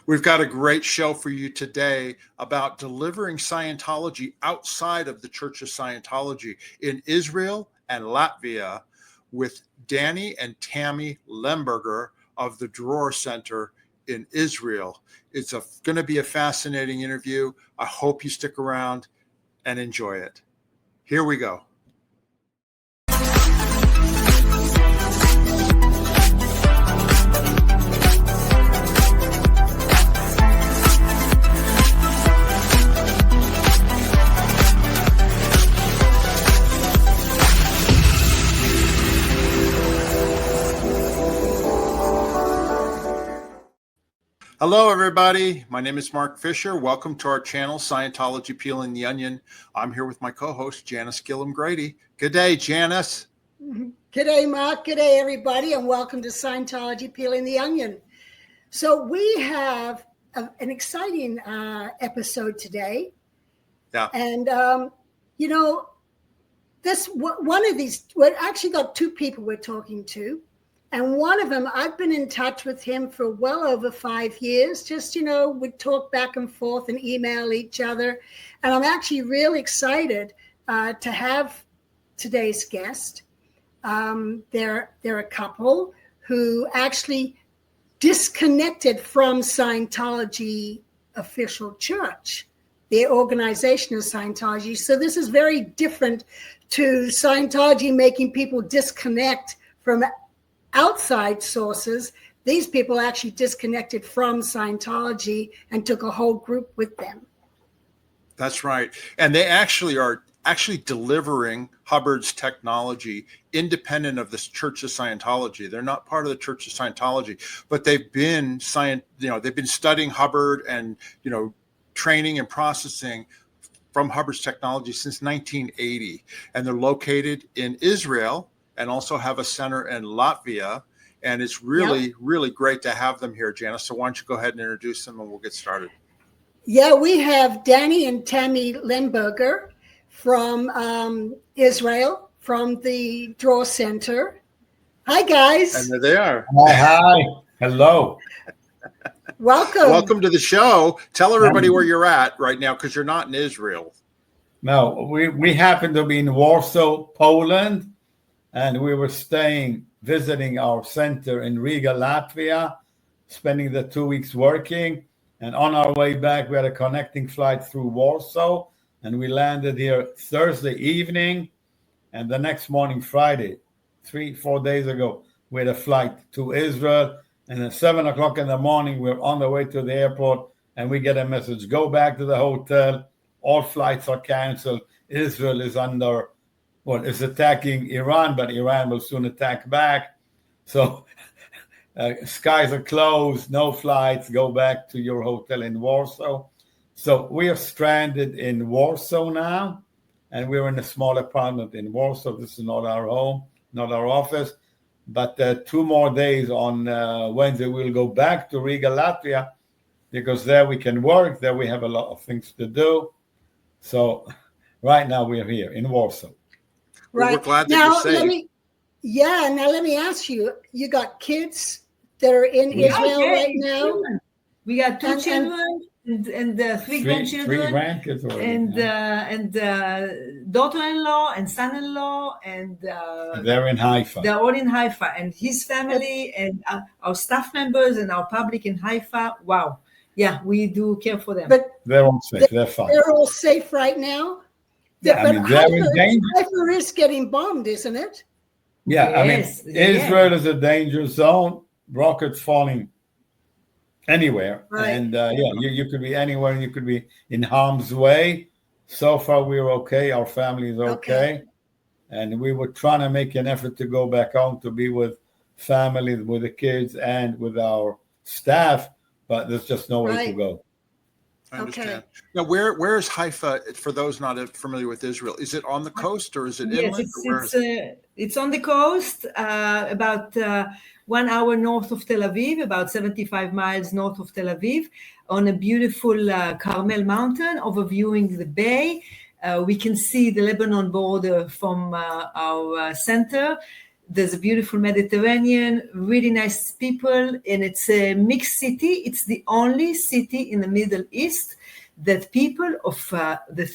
We've got a great show for you today about delivering Scientology outside of the Church of Scientology in Israel and Latvia with Dani and Tami Lemberger of the Dror Center in Israel. It's going to be a fascinating interview. I hope you stick around and enjoy it. Here we go. Hello, everybody. My name is Mark Fisher. Welcome to our channel, Scientology Peeling the Onion. I'm here with my co-host, Janice Gillum-Grady. Good day, Janice. Good day, Mark. Good day, everybody, and welcome to Scientology Peeling the Onion. So we have an exciting episode today. Yeah. And, one of these, we've actually got two people we're talking to. And one of them, I've been in touch with him for well over 5 years. Just, we'd talk back and forth and email each other. And I'm actually really excited to have today's guest. They're a couple who actually disconnected from Scientology official church, the organization of Scientology. So this is very different to Scientology making people disconnect from outside sources. These people actually disconnected from Scientology and took a whole group with them. That's right. And they actually are delivering Hubbard's technology independent of the Church of Scientology. They're not part of the Church of Scientology, but they've been studying Hubbard and, training and processing from Hubbard's technology since 1980. And they're located in Israel and also have a center in Latvia. And it's really great to have them here, Janice. So why don't you go ahead and introduce them and we'll get started. Yeah, we have Dani and Tami Lemberger from Israel, from the Dror Center. Hi, guys. And there they are. Hi. Hello. Welcome. Welcome to the show. Tell everybody where you're at right now, because you're not in Israel. No, we happen to be in Warsaw, Poland. And we were visiting our center in Riga, Latvia, spending the 2 weeks working. And on our way back, we had a connecting flight through Warsaw. And we landed here Thursday evening. And the next morning, Friday, 3-4 days ago, we had a flight to Israel. And at 7 o'clock in the morning, we're on the way to the airport. And we get a message, go back to the hotel. All flights are canceled. Israel is is attacking Iran, but Iran will soon attack back. So skies are closed, no flights, go back to your hotel in Warsaw. So we are stranded in Warsaw now, and we're in a small apartment in Warsaw. This is not our home, not our office. But 2 more days on Wednesday, we'll go back to Riga, Latvia, because there we can work. There we have a lot of things to do. So right now we're here in Warsaw. Right. We're glad that you're safe. Let me ask you, you got kids that are in Israel right now? Children. We got two children and three grandchildren. Three grandkids already, and daughter-in-law and son-in-law. And they're in Haifa. They're all in Haifa. And his family and our staff members and our public in Haifa. Wow. Yeah, we do care for them. But they're all safe. They're fine. They're all safe right now? Yeah, but Haifa is getting bombed, isn't it? Yeah, Israel is a danger zone. Rockets falling anywhere, right. And you could be anywhere, and you could be in harm's way. So far, we're okay. Our family is okay, and we were trying to make an effort to go back home to be with family, with the kids, and with our staff. But there's just no way to go. I understand. Now, where is Haifa, for those not familiar with Israel? Is it on the coast or is it inland? It's on the coast, about 1 hour north of Tel Aviv, about 75 miles north of Tel Aviv, on a beautiful Carmel mountain overviewing the bay. We can see the Lebanon border from our center. There's a beautiful Mediterranean, really nice people, and it's a mixed city. It's the only city in the Middle East that people of the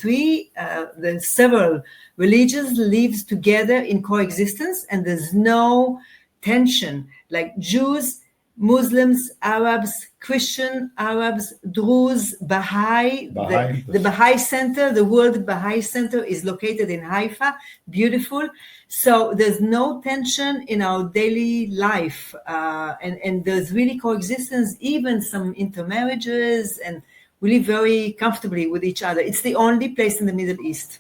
several religions lives together in coexistence, and there's no tension like Jews, Muslims, Arabs, Christian, Arabs, Druze, Baha'i. The Baha'i Center, the World Baha'i Center is located in Haifa, beautiful. So there's no tension in our daily life, and there's really coexistence, even some intermarriages, and we live very comfortably with each other. It's the only place in the Middle East.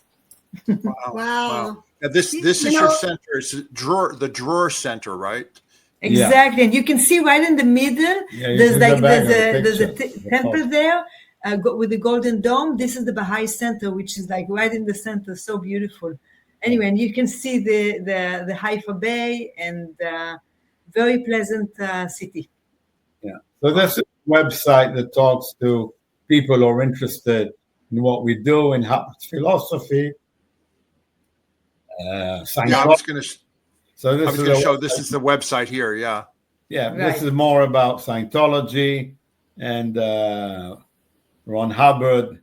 Wow. Now this is your center. It's the Dror Center, right? Exactly, and you can see right in the middle. There's a temple there with the golden dome. This is the Baha'i Center, which is like right in the center, so beautiful. Anyway, and you can see the Haifa Bay and very pleasant city. Yeah. So this is a website that talks to people who are interested in what we do in Hubbard's philosophy. I was going to. So I was going to show. This is the website here. Yeah. Yeah. Right. This is more about Scientology and Ron Hubbard.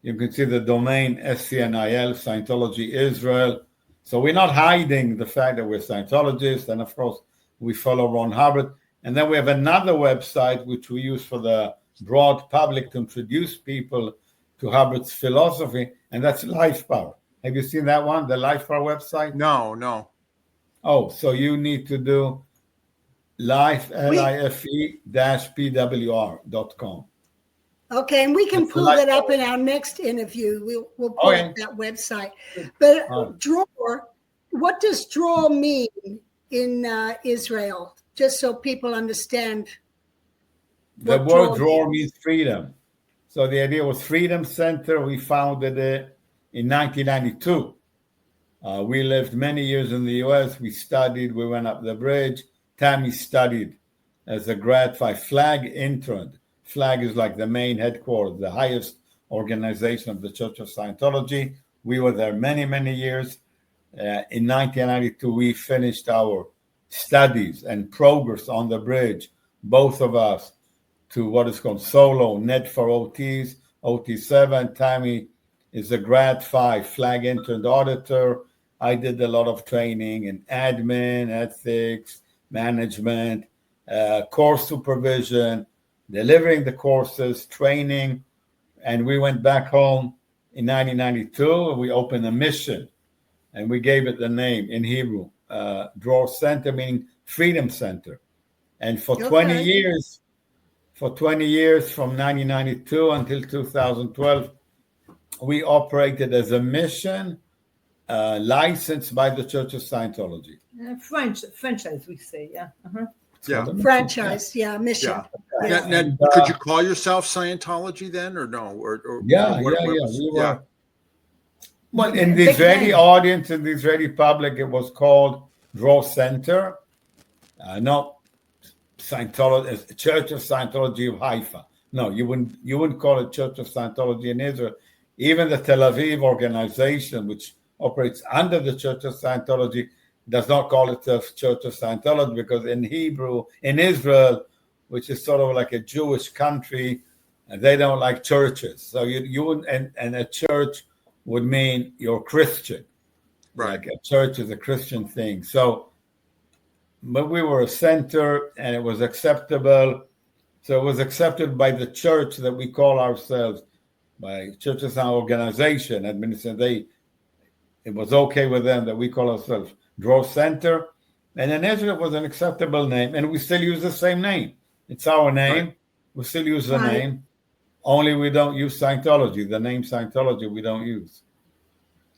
You can see the domain SCNIL, Scientology Israel. So we're not hiding the fact that we're Scientologists, and of course we follow Ron Hubbard. And then we have another website which we use for the broad public to introduce people to Hubbard's philosophy, and that's Life Power. Have you seen that one, the Life Power website? No. Oh, so you need to do life-pwr.com. Okay, and we can pull that up in our next interview. We'll pull up that website. But Dror, what does Dror mean in Israel? Just so people understand. The word Dror means freedom. So the idea was Freedom Center. We founded it in 1992. We lived many years in the U.S. We studied. We went up the bridge. Tami studied as a grad 5 Flag intern. Flag is like the main headquarters, the highest organization of the Church of Scientology. We were there many, many years. In 1992, we finished our studies and progress on the bridge, both of us, to what is called solo net for OTs, OT7. Tami is a grad 5 Flag intern auditor. I did a lot of training in admin, ethics, management, course supervision, delivering the courses, training. And we went back home in 1992 and we opened a mission, and we gave it the name in Hebrew, Dror Center, meaning Freedom Center. And for 20 years, from 1992 until 2012, we operated as a mission licensed by the Church of Scientology. Franchise, we say, yeah. Uh-huh. Yeah, franchise, mission. Yeah. Now, could you call yourself Scientology then, or no? Or we were. Well, in the Israeli audience, in the Israeli public, it was called Dror Center, not Scientology, Church of Scientology of Haifa. No, you wouldn't call it Church of Scientology in Israel. Even the Tel Aviv organization, which operates under the Church of Scientology, does not call itself Church of Scientology, because in Hebrew, in Israel, which is sort of like a Jewish country, they don't like churches. So you wouldn't, and a church would mean you're Christian. Right. Like a church is a Christian thing. So, but we were a center and it was acceptable. So it was accepted by the church that we call ourselves, by churches and organization, administration. It was okay with them that we call ourselves Dror Center. And in Israel, it was an acceptable name. And we still use the same name. It's our name. Right. We still use the name. Only we don't use Scientology. The name Scientology we don't use.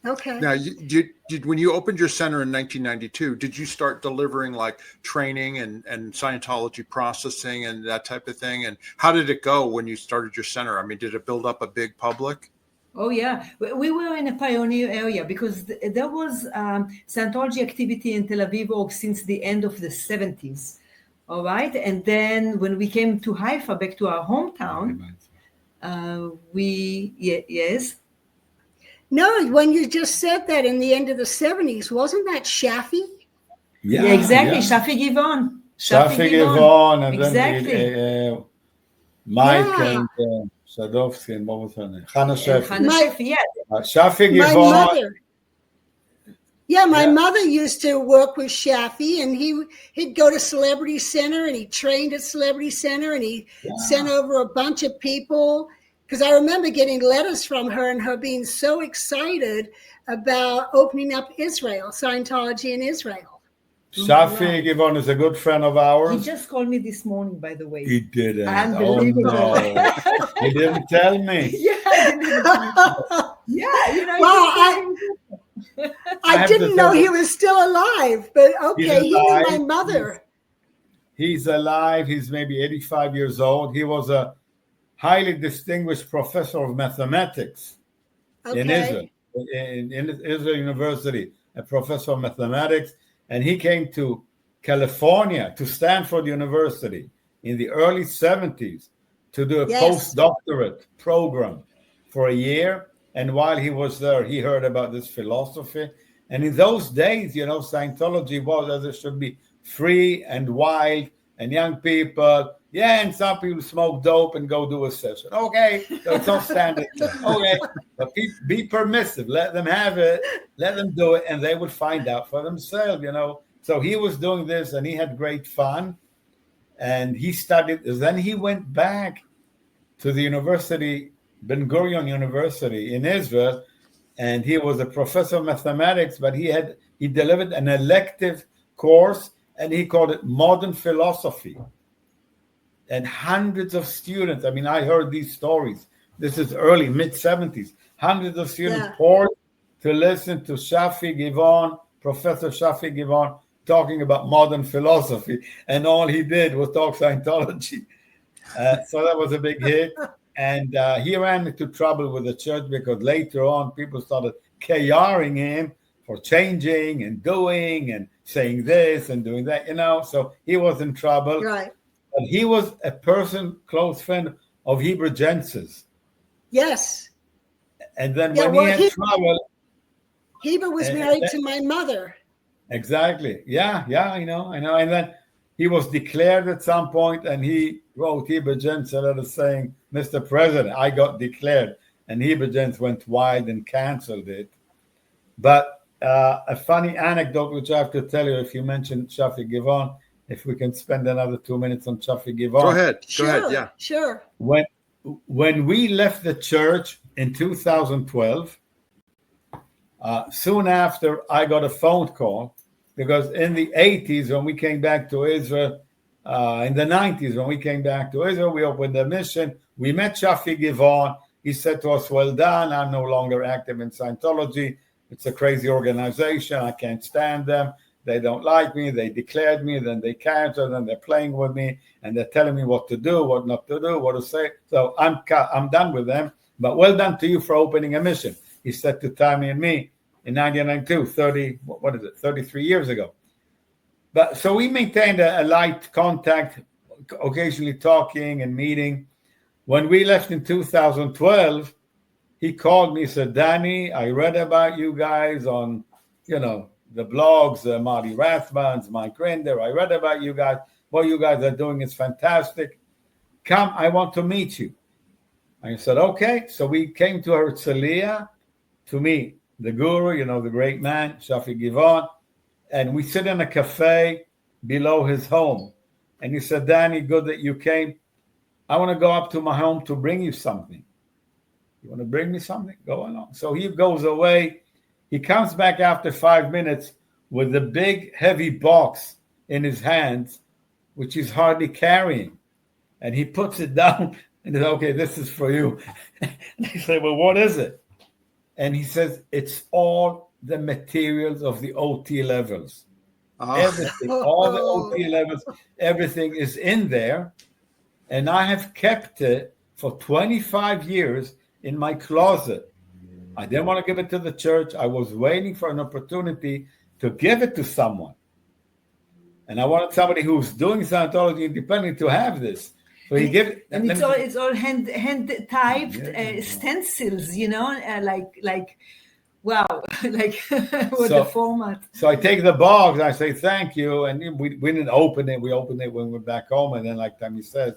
Okay. Now, when you opened your center in 1992, did you start delivering like training and Scientology processing and that type of thing? And how did it go when you started your center? I mean, did it build up a big public? Oh, yeah. We were in a pioneer area because there was Scientology activity in Tel Aviv since the end of the 70s. All right. And then when we came to Haifa, back to our hometown, yes. No, when you just said that in the end of the 70s, wasn't that Shafi? Yeah, exactly. Shafi Givon. Shafi Givon, and exactly. Then Mike and Sadovsky, and what was her name? Hannah Shafi. Shafi Givon. My mother used to work with Shafi, and he'd go to Celebrity Center, and he trained at Celebrity Center, and he sent over a bunch of people. Because I remember getting letters from her and her being so excited about opening up Israel, Scientology in Israel. Shafi Givon is a good friend of ours. He just called me this morning, by the way. He didn't. Unbelievable. Oh, no. He didn't tell me. I didn't know he was still alive, but okay, he knew my mother. He's alive. He's maybe 85 years old. He was a highly distinguished professor of mathematics in Israel, in Israel University, a professor of mathematics. And he came to California, to Stanford University in the early 70s to do a postdoctorate program for a year. And while he was there, he heard about this philosophy. And in those days, Scientology was as it should be, free and wild, and young people, and some people smoke dope and go do a session. Okay, so it's not standard. Okay, but be permissive. Let them have it. Let them do it, and they will find out for themselves, So he was doing this, and he had great fun. And he studied. Then he went back to the university, Ben Gurion University in Israel, and he was a professor of mathematics, but he delivered an elective course, and he called it Modern Philosophy. And hundreds of students, I heard these stories. This is early, mid-70s. Hundreds of students poured to listen to Shafi Givon, Professor Shafi Givon, talking about modern philosophy. And all he did was talk Scientology. So that was a big hit. And he ran into trouble with the church because later on people started KRing him for changing and doing and saying this and doing that, So he was in trouble. Right. But he was a close friend of Heber Jensen's. Yes. And then when he had trouble... Heber was married to my mother. Exactly. Yeah, I know. And then he was declared at some point, and he wrote Heber Jensen a letter saying, Mr. President, I got declared. And Heber Jensen went wild and canceled it. But a funny anecdote, which I have to tell you, if you mentioned Shafi Givon, if we can spend another 2 minutes on Shafi Givon. Go ahead. Yeah. Sure. When we left the church in 2012, soon after, I got a phone call because in the 80s, when we came back to Israel, in the 90s, when we came back to Israel, we opened a mission. We met Shafi Givon. He said to us, well done. I'm no longer active in Scientology. It's a crazy organization. I can't stand them. They don't like me. They declared me. Then they canceled. Then they're playing with me. And they're telling me what to do, what not to do, what to say. So I'm done with them. But well done to you for opening a mission. He said to Tami and me in 1992, 33 years ago. But so we maintained a light contact, occasionally talking and meeting. When we left in 2012, he called me, said, Dani, I read about you guys on, the blogs, Marty Rathbun's, Mike Rinder. I read about you guys. What you guys are doing is fantastic. Come, I want to meet you. I said, okay. So we came to Herzliya to meet the guru, the great man, Shafi Givon. And we sit in a cafe below his home. And he said, Dani, good that you came. I want to go up to my home to bring you something. You want to bring me something? Go along. So he goes away. He comes back after 5 minutes with a big, heavy box in his hands, which he's hardly carrying. And he puts it down and says, okay, this is for you. And I say, well, what is it? And he says, it's all the materials of the OT levels. Everything, all the OT levels, everything is in there. And I have kept it for 25 years in my closet. I didn't want to give it to the church. I was waiting for an opportunity to give it to someone. And I wanted somebody who's doing Scientology independently to have this. So he gave it. And it's all hand typed stencils, like Wow, like what the format. So I take the box, I say thank you, and we didn't open it. We opened it when we were back home, and then like Tami says,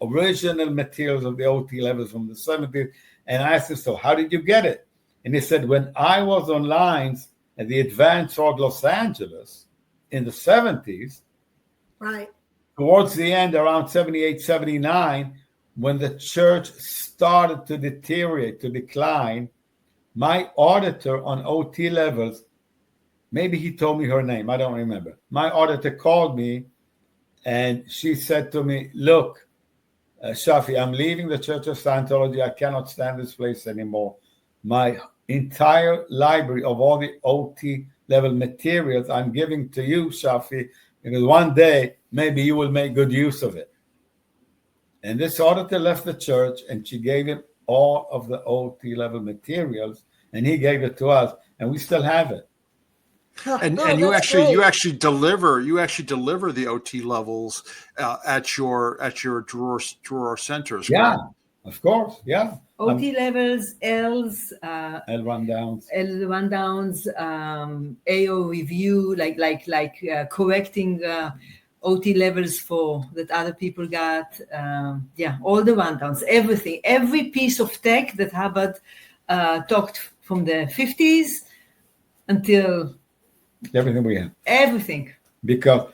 original materials of the OT levels from the 70s. And I asked him, so how did you get it? And he said, when I was on lines at the Advanced Org Los Angeles in the 70s, Right. towards the end, around 78, 79, when the church started to deteriorate, to decline, my auditor on OT levels, maybe he told me her name, I don't remember. My auditor called me and she said to me, look, Shafi, I'm leaving the Church of Scientology. I cannot stand this place anymore. My entire library of all the OT level materials I'm giving to you, Shafi, because one day maybe you will make good use of it. And this auditor left the church and she gave him all of the OT level materials, and he gave it to us, and we still have it. And you actually deliver the OT levels at your Dror Centers. Yeah, of course. Yeah. OT levels, L's, L1 downs, AO review, like correcting OT levels for that other people got. All the rundowns, everything, every piece of tech that Hubbard talked from the 50s until everything we have. Everything. Because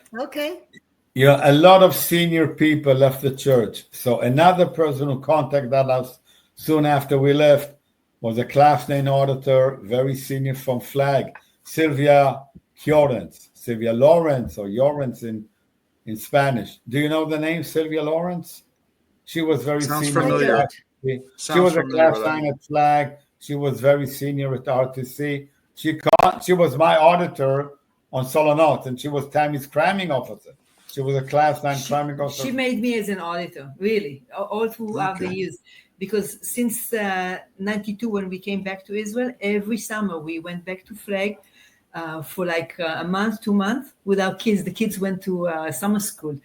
a lot of senior people left the church. So another person who contacted us soon after we left was a class 9 auditor, very senior from Flag, Sylvia Lawrence, or Lawrence in Spanish. Do you know the name Sylvia Lawrence? She was very senior. Familiar. She was a class 9 at Flag. She was very senior at RTC. She was my auditor on Solonot, and she was Tami's cramming officer. She was a class 9 cramming officer. She made me as an auditor, really, all throughout the years. Because since 92, when we came back to Israel, every summer we went back to Flag for like a month, 2 months with our kids. The kids went to summer school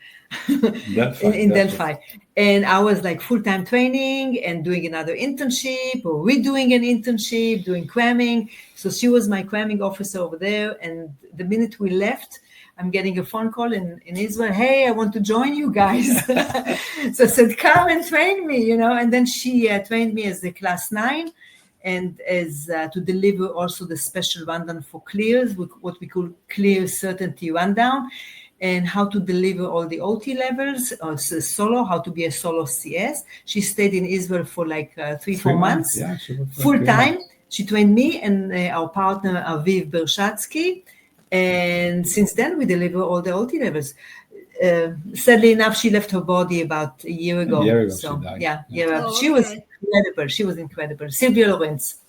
in Delphi. And I was like full-time training and doing another internship or redoing an internship, doing cramming. So she was my cramming officer over there. And the minute we left, I'm getting a phone call in Israel. Hey, I want to join you guys. So I said, come and train me, And then she trained me as the class 9 and as to deliver also the special rundown for clears, what we call clear certainty rundown, and how to deliver all the OT levels, solo, how to be a solo CS. She stayed in Israel for like 3-4 months, full time. She trained me and our partner, Aviv Bershatsky. And since then, we deliver all the OT levels. Sadly enough, she left her body about a year ago. So, she died. She was incredible. She was incredible. Sylvia Lawrence.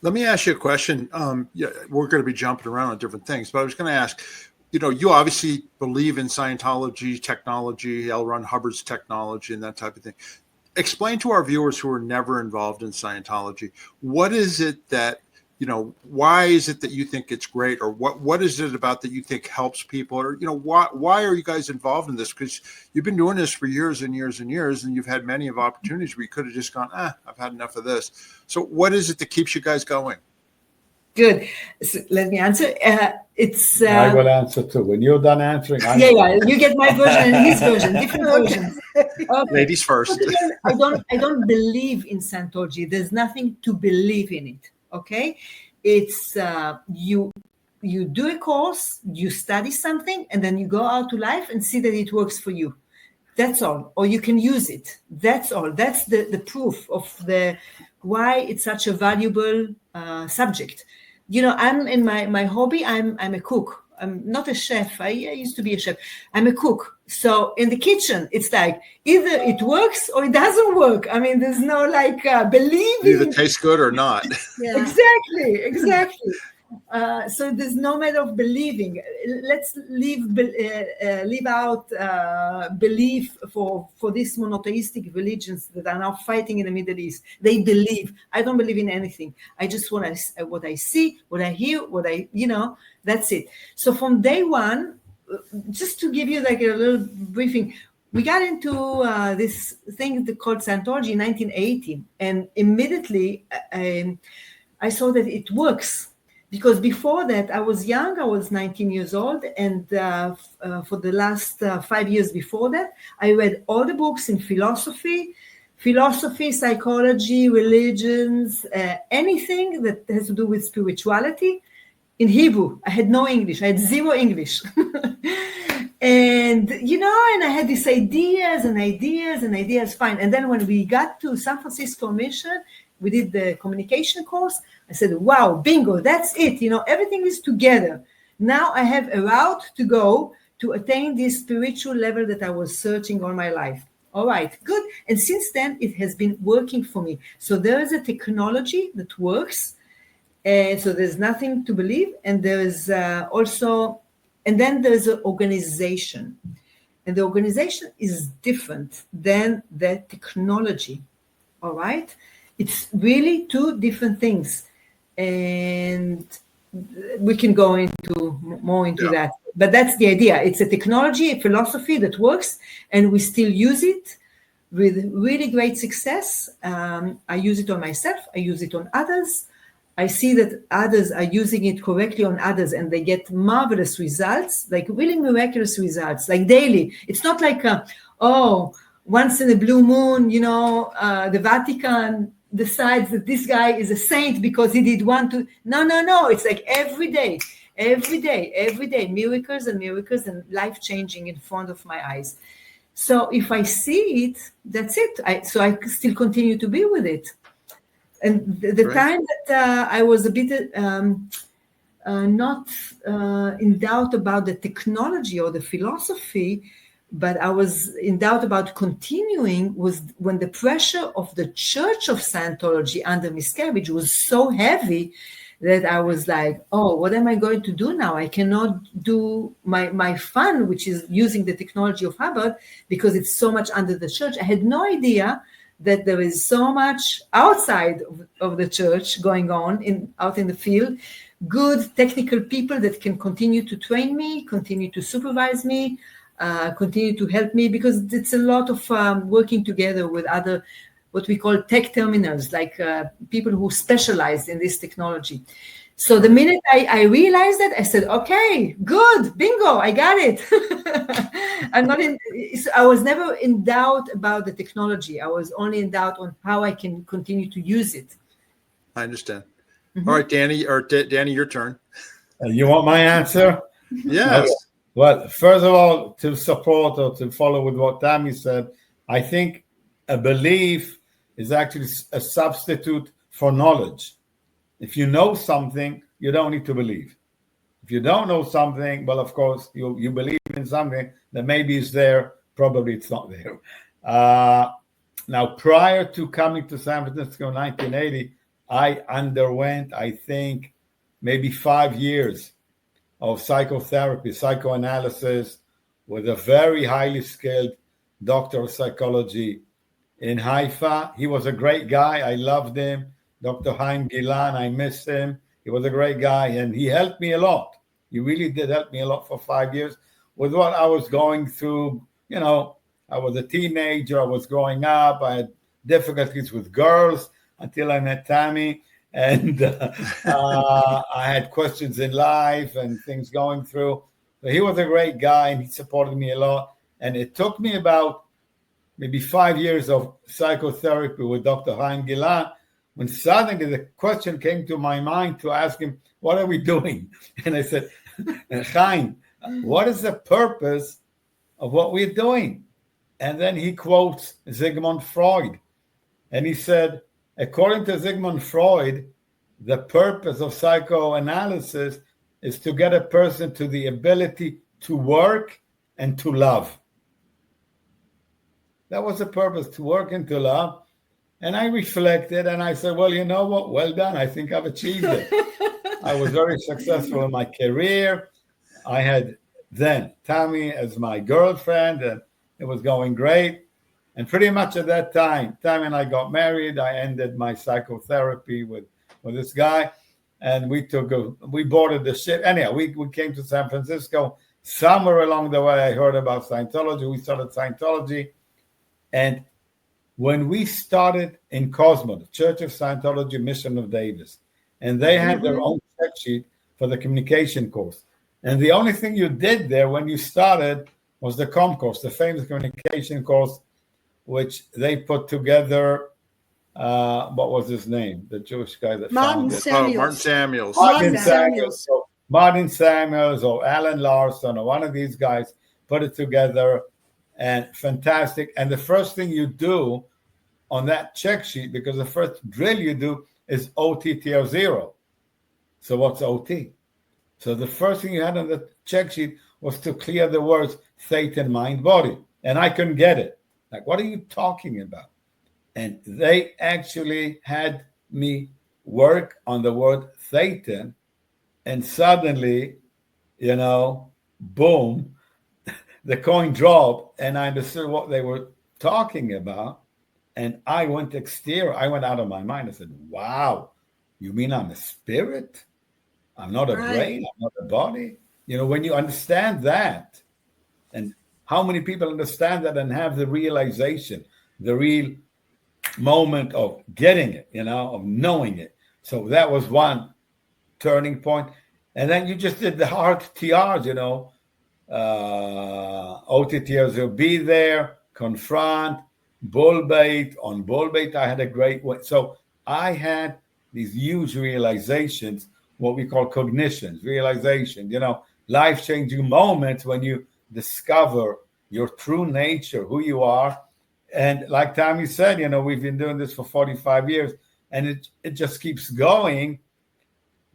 Let me ask you a question. We're going to be jumping around on different things, but I was going to ask, you obviously believe in Scientology technology, L. Ron Hubbard's technology, and that type of thing. Explain to our viewers who are never involved in Scientology, what is it that, why is it that you think it's great, or what is it about that you think helps people, or, why are you guys involved in this? Because you've been doing this for years and years and years, and you've had many of opportunities where you could have just gone, I've had enough of this. So what is it that keeps you guys going? Good. So let me answer. I will answer too. When you're done answering, you get my version and his version, different versions. Okay. Ladies first. I don't believe in Scientology. There's nothing to believe in it. Okay, it's you do a course, you study something, and then you go out to life and see that it works for you. That's all. Or you can use it. That's all. That's the proof of why it's such a valuable subject. I'm in my hobby. I'm a cook. I'm not a chef. I used to be a chef. I'm a cook. So in the kitchen, it's like either it works or it doesn't work. I mean, there's no believing. Either tastes good or not. Yeah. Exactly. So there's no matter of believing. Let's leave out belief for these monotheistic religions that are now fighting in the Middle East. They believe. I don't believe in anything. I just want what I see, what I hear, that's it. So from day one, just to give you like a little briefing, we got into this thing called Scientology in 1980, and immediately I saw that it works. Because before that, I was young, I was 19 years old, and for the last 5 years before that, I read all the books in philosophy, psychology, religions, anything that has to do with spirituality in Hebrew. I had no English, I had zero English. And, and I had these ideas, fine. And then when we got to San Francisco Mission, we did the communication course. I said, wow, bingo, that's it. Everything is together. Now I have a route to go to attain this spiritual level that I was searching all my life. All right, good. And since then, it has been working for me. So there is a technology that works. So there's nothing to believe. And there's then there's an organization. And the organization is different than the technology. All right? It's really two different things. And we can go more into that. But that's the idea. It's a technology, a philosophy that works, and we still use it with really great success. I use it on myself. I use it on others. I see that others are using it correctly on others, and they get marvelous results, like really miraculous results, like daily. It's not like, once in a blue moon, the Vatican decides that this guy is a saint because he did No. It's like every day, miracles and life-changing in front of my eyes. So if I see it, that's it. I still continue to be with it. And the right. time that I was a bit not in doubt about the technology or the philosophy, but I was in doubt about continuing, was when the pressure of the Church of Scientology under Miscavige was so heavy that I was like, what am I going to do now? I cannot do my fun, which is using the technology of Hubbard, because it's so much under the church. I had no idea that there is so much outside of the church going on out in the field. Good technical people that can continue to train me, continue to supervise me, continue to help me, because it's a lot of working together with other, what we call tech terminals, like people who specialize in this technology. So the minute I realized that, I said, okay, good, bingo, I got it. I was never in doubt about the technology. I was only in doubt on how I can continue to use it. I understand. Mm-hmm. All right, Dani, your turn. You want my answer? Yes. Okay. Well, first of all, to support or to follow with what Tami said, I think a belief is actually a substitute for knowledge. If you know something, you don't need to believe. If you don't know something, well, of course, you believe in something that maybe is there, probably it's not there. Now, prior to coming to San Francisco in 1980, I underwent, I think, maybe 5 years of psychotherapy, psychoanalysis, with a very highly skilled doctor of psychology in Haifa. He was a great guy. I loved him. Dr. Chaim Gilan, I miss him. He was a great guy, and he helped me a lot. He really did help me a lot for 5 years with what I was going through. I was a teenager. I was growing up. I had difficulties with girls until I met Tami. And I had questions in life and things going through. But he was a great guy, and he supported me a lot. And it took me about maybe 5 years of psychotherapy with Dr. Chaim Gilan, when suddenly the question came to my mind to ask him, what are we doing? And I said, Chaim, what is the purpose of what we're doing? And then he quotes Sigmund Freud. And he said, according to Sigmund Freud, the purpose of psychoanalysis is to get a person to the ability to work and to love. That was the purpose, to work and to love. And I reflected and I said, well, you know what? Well done. I think I've achieved it. I was very successful in my career. I had then Tami as my girlfriend, and it was going great. And pretty much at that time, Tami and I got married. I ended my psychotherapy with this guy, and we boarded the ship. Anyhow, we came to San Francisco. Somewhere along the way, I heard about Scientology. We started Scientology. And when we started in Cosmo, the Church of Scientology Mission of Davis, and they had their own check sheet for the communication course. And the only thing you did there when you started was the COM course, the famous communication course, which they put together. What was his name? The Jewish guy that Martin founded it. Samuels. Martin Samuels. Martin Samuels. So Martin Samuels or Alan Larson or one of these guys put it together, and fantastic. And the first thing you do on that check sheet, because the first drill you do is OTTR0. So what's OT? So the first thing you had on the check sheet was to clear the words Satan, mind, body. And I couldn't get it. Like, what are you talking about? And they actually had me work on the word Satan, and suddenly, boom, the coin dropped, and I understood what they were talking about. And I went exterior. I went out of my mind. I said, wow, you mean I'm a spirit? I'm not a brain. I'm not a body. When you understand that, and how many people understand that and have the realization, the real moment of getting it, of knowing it. So that was one turning point. And then you just did the hard TRs, OTTRs will be there, confront, bull bait. On bull bait, I had a great one. So I had these huge realizations, what we call cognitions, realization, life-changing moments when you discover your true nature, who you are. And like Tami said, we've been doing this for 45 years, and it just keeps going.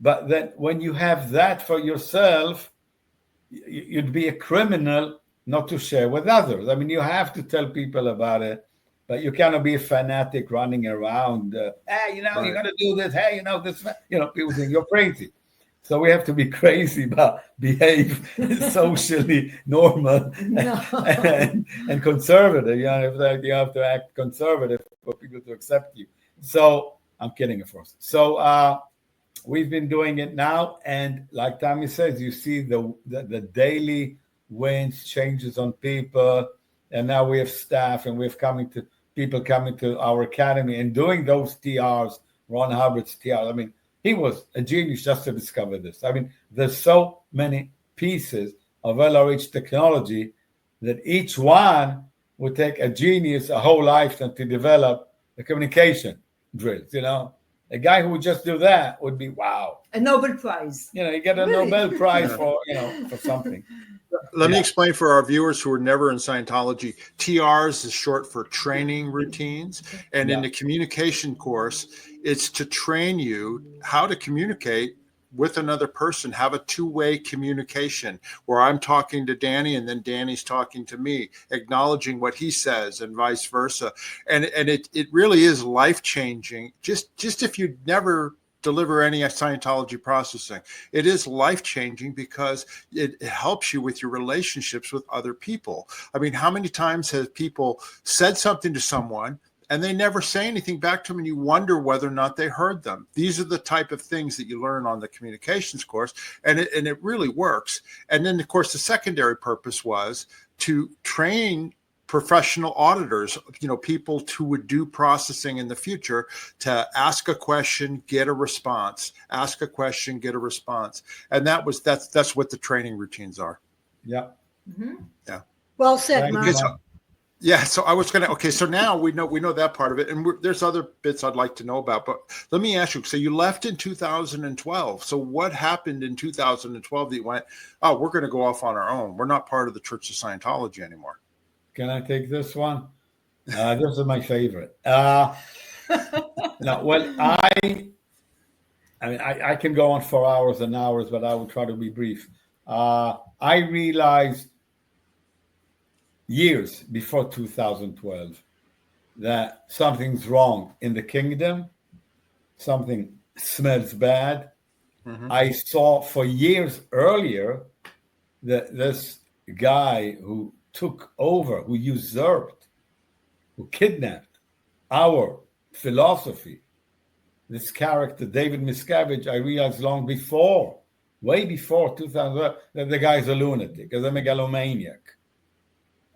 But then when you have that for yourself, you'd be a criminal not to share with others. I mean, you have to tell people about it, but you cannot be a fanatic running around. Hey, you got to do this. Hey, this. People think you're crazy. So we have to be crazy, but behave socially normal and conservative. You have to act conservative for people to accept you. So I'm kidding, of course. So we've been doing it now, and like Tami says, you see the daily wins, changes on people, and now we have staff, and we're people coming to our academy and doing those TRs, Ron Hubbard's TRs. I mean, he was a genius just to discover this. I mean, there's so many pieces of LRH technology that each one would take a genius a whole lifetime to develop the communication drills. A guy who would just do that would be wow. A Nobel Prize. You get a Nobel Prize for for something. Let me explain for our viewers who are never in Scientology. TRs is short for training routines. And in the communication course, it's to train you how to communicate with another person, have a two-way communication where I'm talking to Dani and then Dani's talking to me, acknowledging what he says and vice versa. And it really is life-changing. Just if you never deliver any Scientology processing, it is life-changing because it helps you with your relationships with other people. I mean, how many times have people said something to someone and they never say anything back to them, and you wonder whether or not they heard them? These are the type of things that you learn on the communications course, and it really works. And then, of course, the secondary purpose was to train professional auditors, people who would do processing in the future, to ask a question, get a response, ask a question, get a response. And that's what the training routines are. Yeah. Mm-hmm. Yeah. Well said, Mark. So I was so now we know that part of it, and there's other bits I'd like to know about, but let me ask you, so you left in 2012. So what happened in 2012 that you went, oh, we're going to go off on our own. We're not part of the Church of Scientology anymore. Can I take this one? This is my favorite. I can go on for hours and hours, but I will try to be brief. I realized years before 2012 that something's wrong in the kingdom. Something smells bad. Mm-hmm. I saw for years earlier that this guy who took over, who usurped, who kidnapped our philosophy, this character, David Miscavige, I realized long before, way before 2000, that the guy's a lunatic, is a megalomaniac.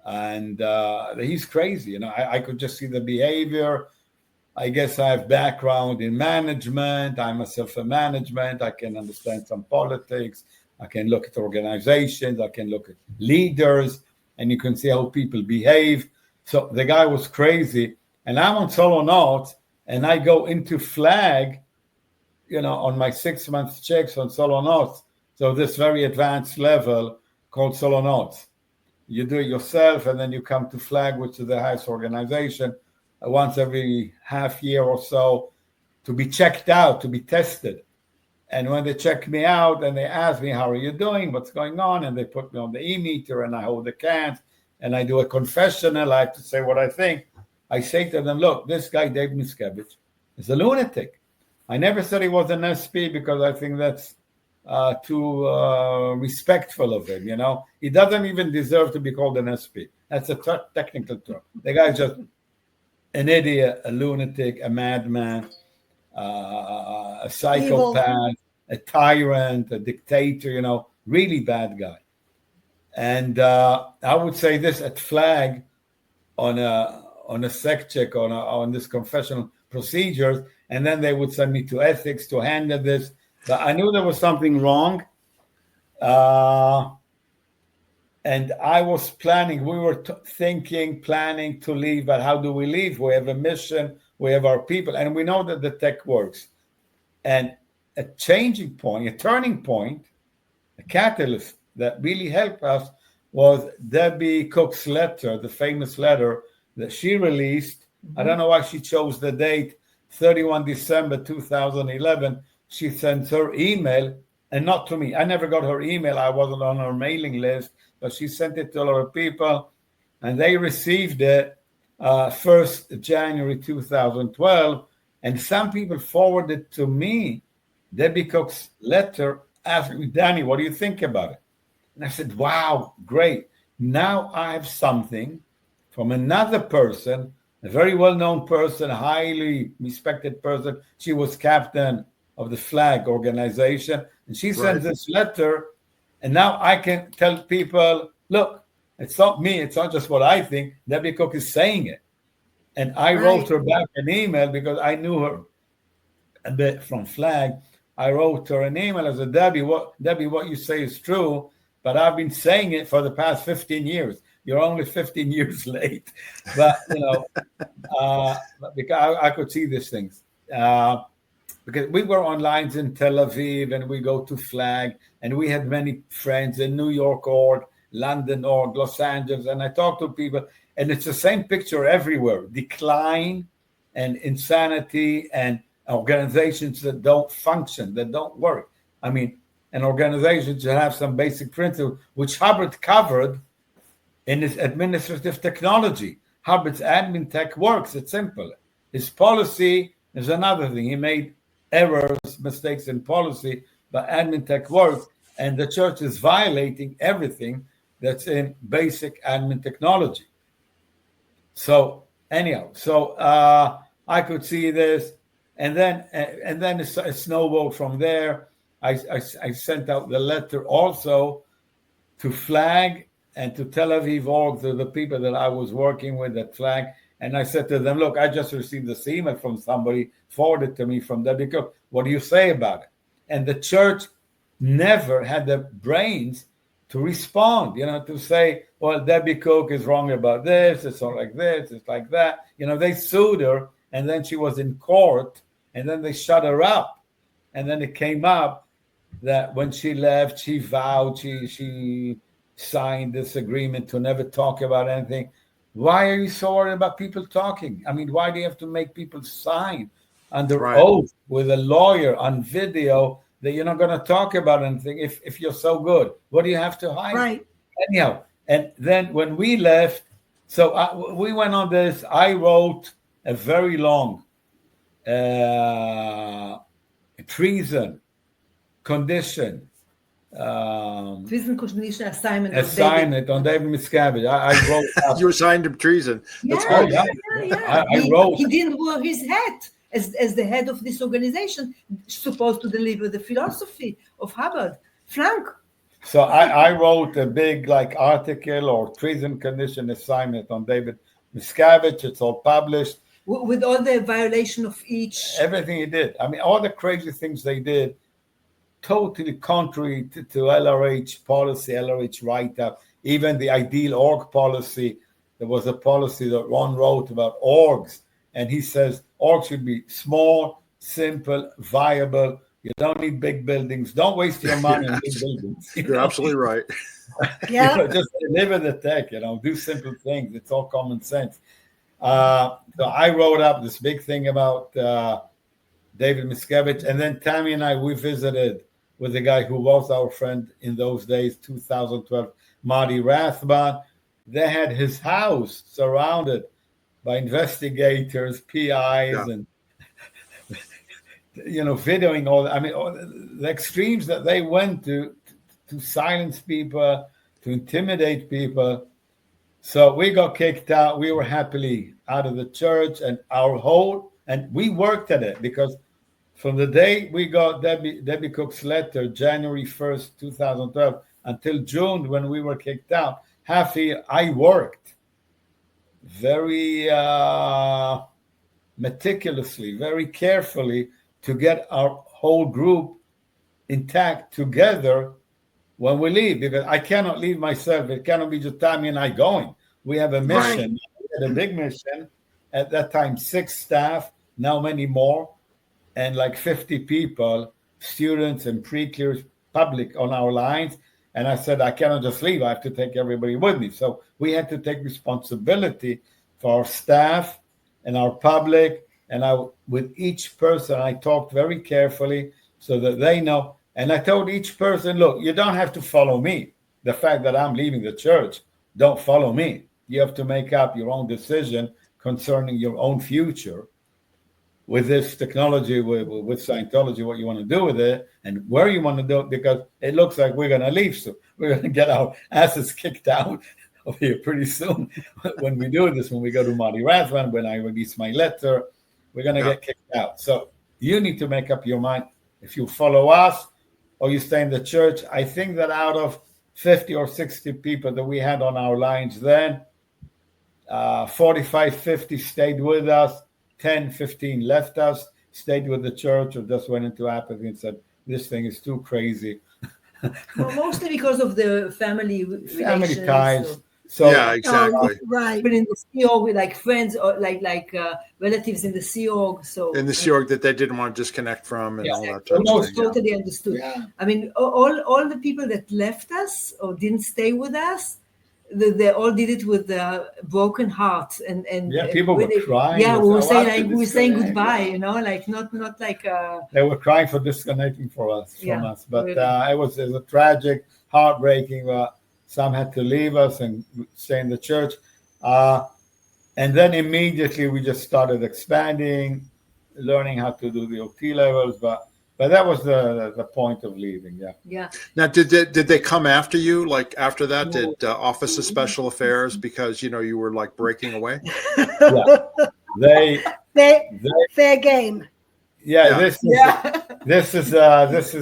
And he's crazy. I could just see the behavior. I guess I have background in management. I'm myself a management. I can understand some politics. I can look at organizations. I can look at leaders, and you can see how people behave. So the guy was crazy. And I'm on solo notes, and I go into Flag, on my 6 month checks on solo notes. So this very advanced level called solo notes. You do it yourself, and then you come to Flag, which is the highest organization, once every half year or so to be checked out, to be tested. And when they check me out and they ask me, how are you doing? What's going on? And they put me on the e-meter and I hold the cans and I do a confessional. I have to say what I think. I say to them, look, this guy, David Miscavige, is a lunatic. I never said he was an SP because I think that's too respectful of him, He doesn't even deserve to be called an SP. That's a technical term. The guy's just an idiot, a lunatic, a madman, a psychopath, evil, a tyrant, a dictator, really bad guy. And I would say this at Flag on a sec check on this confessional procedures, and then they would send me to ethics to handle this. But I knew there was something wrong. And I was planning, we were planning to leave, but how do we leave? We have a mission, we have our people, and we know that the tech works. And a changing point, a turning point, a catalyst that really helped us was Debbie Cook's letter, the famous letter that she released. I don't know why she chose the date, 31 December 2011. She sent her email, and not to me. I never got her email. I wasn't on her mailing list. But she sent it to a lot of people, and they received it 1st January 2012. And some people forwarded to me Debbie Cook's letter asking me, Dani, what do you think about it? And I said, wow, great. Now I have something from another person, a very well-known person, a highly respected person. She was captain of the Flag organization. And she sent this letter. And now I can tell people, look, it's not me. It's not just what I think. Debbie Cook is saying it. And I wrote her back an email because I knew her a bit from Flag. I wrote her an email. I said, Debbie, what you say is true, but I've been saying it for the past 15 years. You're only 15 years late. But, because I could see these things. Because we were on lines in Tel Aviv and we go to Flag, and we had many friends in New York org, London org, Los Angeles, and I talked to people, and it's the same picture everywhere: decline and insanity and organizations that don't function, that don't work. I mean, an organization should have some basic principles, which Hubbard covered in his administrative technology. Hubbard's admin tech works. It's simple. His policy is another thing. He made errors, mistakes in policy, but admin tech works, and the church is violating everything that's in basic admin technology. So anyhow, I could see this, and then a snowball from there. I sent out the letter also to Flag and to Tel Aviv org, to the people that I was working with at Flag. And I said to them, look, I just received this email from somebody, forwarded to me from Debbie Cook. What do you say about it? And the church never had the brains to respond, to say, well, Debbie Cook is wrong about this. It's not like this. It's like that. They sued her, and then she was in court, and then they shut her up. And then it came up that when she left, she vowed, she signed this agreement to never talk about anything. Why are you so worried about people talking? I mean, why do you have to make people sign under oath with a lawyer on video that you're not going to talk about anything if you're so good? What do you have to hide? Right. Anyhow, and then when we left, we went on this. I wrote a very long treason condition. Treason condition assignment on David Miscavige. I wrote. You assigned him treason. Yeah. I wrote. He didn't wear his hat as the head of this organization, supposed to deliver the philosophy of Hubbard. Frank. So I wrote a big article or treason condition assignment on David Miscavige. It's all published. with all the violation of each. Everything he did. I mean, all the crazy things they did, totally contrary to LRH policy, LRH write-up, even the ideal org policy. There was a policy that Ron wrote about orgs, and he says orgs should be small, simple, viable. You don't need big buildings. Don't waste your money on big buildings. You're absolutely right. Yeah. Just live in the tech, do simple things. It's all common sense. So I wrote up this big thing about David Miscavige, and then Tami and I, we visited with the guy who was our friend in those days, 2012, Marty Rathbun. They had his house surrounded by investigators, PIs, and videoing all. I mean, all the extremes that they went to silence people, to intimidate people. So we got kicked out. We were happily out of the church, and and we worked at it, because from the day we got Debbie Cook's letter, January 1st, 2012, until June when we were kicked out, half a year, I worked very meticulously, very carefully to get our whole group intact together when we leave, because I cannot leave myself. It cannot be just Tami and I going. We have a mission. We had a big mission. At that time, 6 staff, now many more, and like 50 people, students and pre-clears, public on our lines. And I said, I cannot just leave. I have to take everybody with me. So we had to take responsibility for our staff and our public. And with each person, I talked very carefully so that they know. And I told each person, look, you don't have to follow me. The fact that I'm leaving the church, don't follow me. You have to make up your own decision concerning your own future with this technology, with Scientology, what you want to do with it and where you want to do it, because it looks like we're going to leave. So we're going to get our asses kicked out of here pretty soon when we do this, when we go to Marty Rathbun, when I release my letter, we're going to get kicked out. So you need to make up your mind if you follow us or you stay in the church. I think that out of 50 or 60 people that we had on our lines then, 45, 50 stayed with us, 10, 15 left us, stayed with the church, or just went into apathy and said, this thing is too crazy. Well, mostly because of the family ties. So yeah, exactly. Right. But in the Sea Org, with like friends or like relatives in the Sea Org. So in the Sea Org that they didn't want to disconnect from and all that type no, of thing. totally understood. Yeah. I mean, all the people that left us or didn't stay with us, they all did it with broken hearts and people were crying. Yeah, we were saying goodbye. Not like. They were crying for disconnecting from us, but really. It was a tragic, heartbreaking. Some had to leave us and stay in the church, and then immediately we just started expanding, learning how to do the OT levels, but that was the point of leaving. Yeah. Now, did they come after you? Like after that, did Office of Special Affairs, because you were like breaking away? Yeah, fair game. Yeah. This is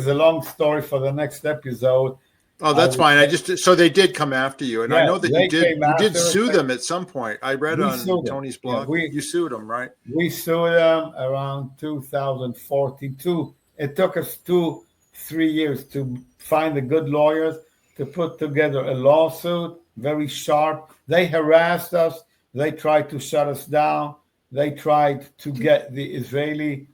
a long story for the next episode. Oh, that's fine. So they did come after you, and I know that you did sue them at some point. I read on Tony's blog. You sued them, right? We sued them around 2014. It took us 2-3 years to find the good lawyers to put together a lawsuit, very sharp. They harassed us. They tried to shut us down. They tried to get the Israeli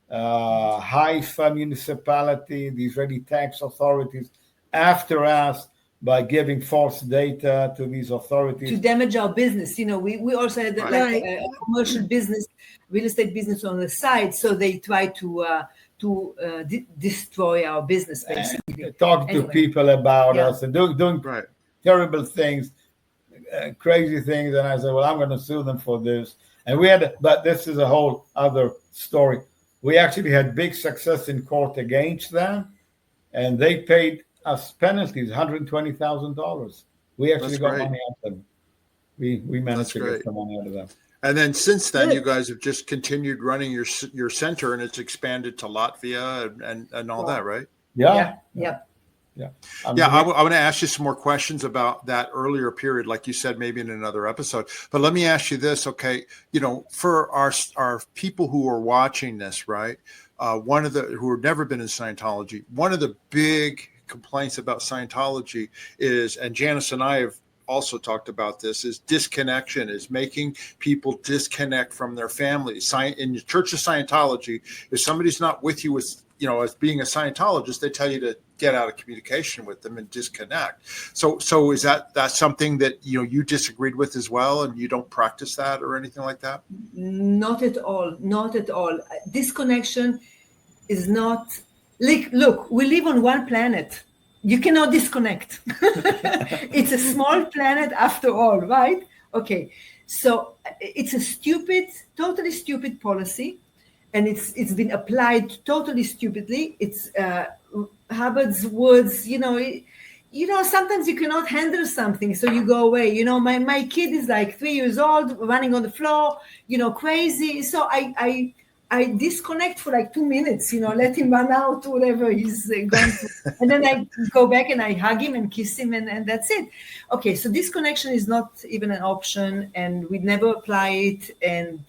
Haifa municipality, the Israeli tax authorities, after us by giving false data to these authorities. To damage our business. We also had a commercial business, real estate business on the side, so they tried to destroy our business, basically. Talk to people about us and doing terrible things, crazy things. And I said, well, I'm going to sue them for this. And but this is a whole other story. We actually had big success in court against them, and they paid us penalties, $120,000. We actually got money out of them. We managed to get some money out of them. And then since then, you guys have just continued running your center, and it's expanded to Latvia and all that, right? Yeah. Yeah. I want to ask you some more questions about that earlier period, like you said, maybe in another episode. But let me ask you this, okay? For our people who are watching this, right? Who have never been in Scientology, one of the big complaints about Scientology is, and Janice and I have also talked about this, is disconnection, is making people disconnect from their families. In the Church of Scientology, if somebody's not with you as being a Scientologist, they tell you to get out of communication with them and disconnect. So is that's something that you disagreed with as well, and you don't practice that or anything like that? Not at all. Not at all. Disconnection is not like, look, we live on one planet. You cannot disconnect. It's a small planet after all, right? Okay. So it's a totally stupid policy. And it's been applied totally stupidly. It's Hubbard's words, sometimes you cannot handle something, so you go away. My kid is like 3 years old, running on the floor, crazy. So I disconnect for like 2 minutes, let him run out, whatever he's going to. And then I go back and I hug him and kiss him, and that's it. Okay, so disconnection is not even an option, and we never apply it. And